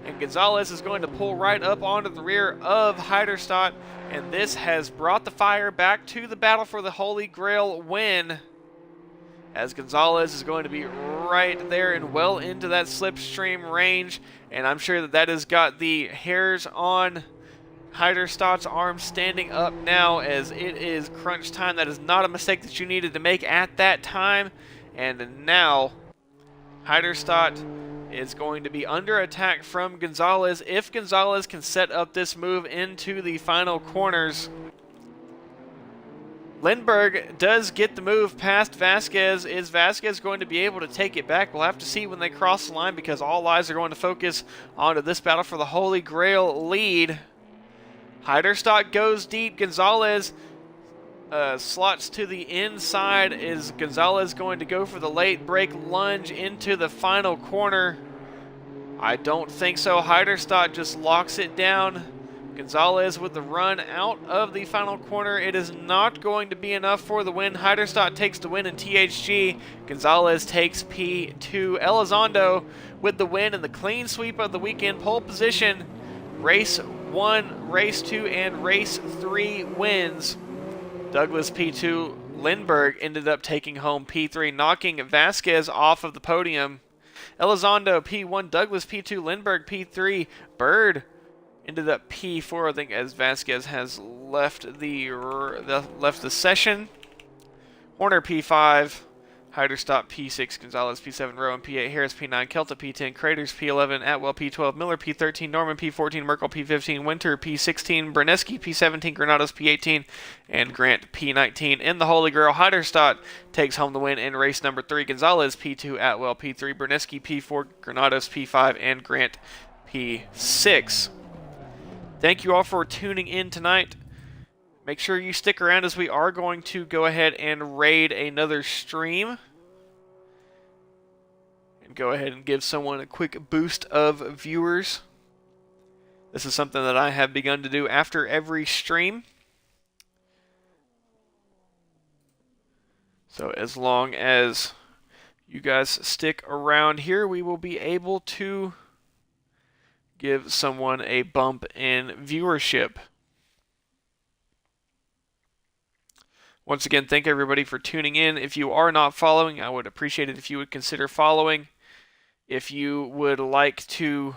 And Gonzalez is going to pull right up onto the rear of Heiderstadt, and this has brought the fire back to the battle for the Holy Grail win, as Gonzalez is going to be right there and well into that slipstream range. And I'm sure that has got the hairs on Heiderstadt's arm standing up now, as it is crunch time. That is not a mistake that you needed to make at that time. And now Heiderstadt is going to be under attack from Gonzalez. If Gonzalez can set up this move into the final corners, Lindbergh does get the move past Vasquez. Is Vasquez going to be able to take it back? We'll have to see when they cross the line, because all eyes are going to focus onto this battle for the Holy Grail lead. Heiderstock goes deep. Gonzalez slots to the inside. Is Gonzalez going to go for the late break lunge into the final corner? I don't think so. Heiderstock just locks it down. Gonzalez with the run out of the final corner. It is not going to be enough for the win. Heiderstock takes the win in THG. Gonzalez takes P2. Elizondo with the win and the clean sweep of the weekend. Pole position. Race 1, Race 2, and Race 3 wins. Douglas P2. Lindbergh ended up taking home P3, knocking Vasquez off of the podium. Elizondo P1, Douglas P2, Lindbergh P3, Bird ended up P4, I think, as Vasquez has left the session. Horner P5, Heiderstock P6, Gonzalez P7, Rowan P8, Harris P9, Kelta P10, Craters P11, Atwell P12, Miller P13, Norman P14, Merkel P15, Winter P16, Berneski P17, Granados P18, and Grant P19. In the Holy Grail, Heiderstock takes home the win in race number 3. Gonzalez P2, Atwell P3, Berneski P4, Granados P5, and Grant P6. Thank you all for tuning in tonight. Make sure you stick around, as we are going to go ahead and raid another stream. And go ahead and give someone a quick boost of viewers. This is something that I have begun to do after every stream. So as long as you guys stick around here, we will be able to give someone a bump in viewership. Once again, thank everybody for tuning in. If you are not following, I would appreciate it if you would consider following. If you would like to...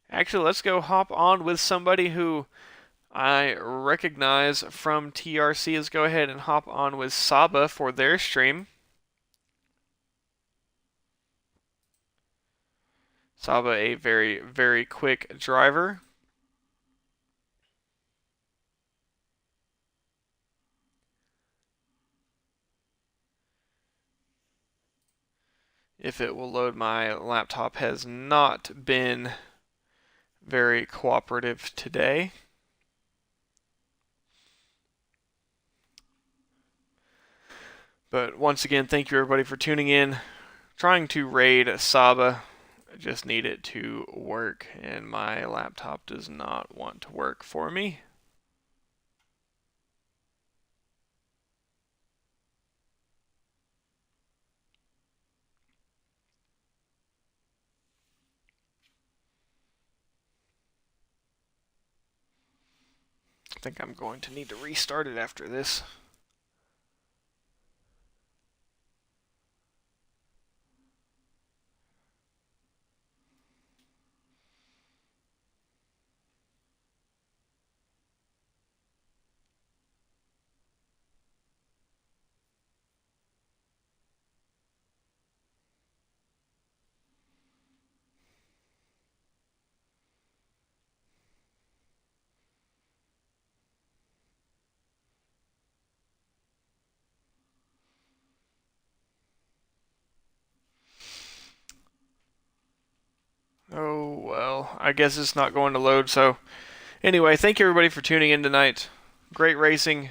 Actually, let's go hop on with somebody who I recognize from TRC. Let's go ahead and hop on with Saba for their stream. Saba, a very, very quick driver. If it will load, my laptop has not been very cooperative today. But once again, thank you everybody for tuning in. Trying to raid Saba. I just need it to work, and my laptop does not want to work for me. I think I'm going to need to restart it after this. Oh, well, I guess it's not going to load, so anyway, thank you everybody for tuning in tonight. Great racing,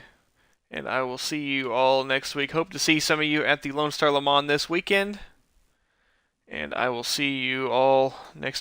and I will see you all next week. Hope to see some of you at the Lone Star Le Mans this weekend, and I will see you all next week.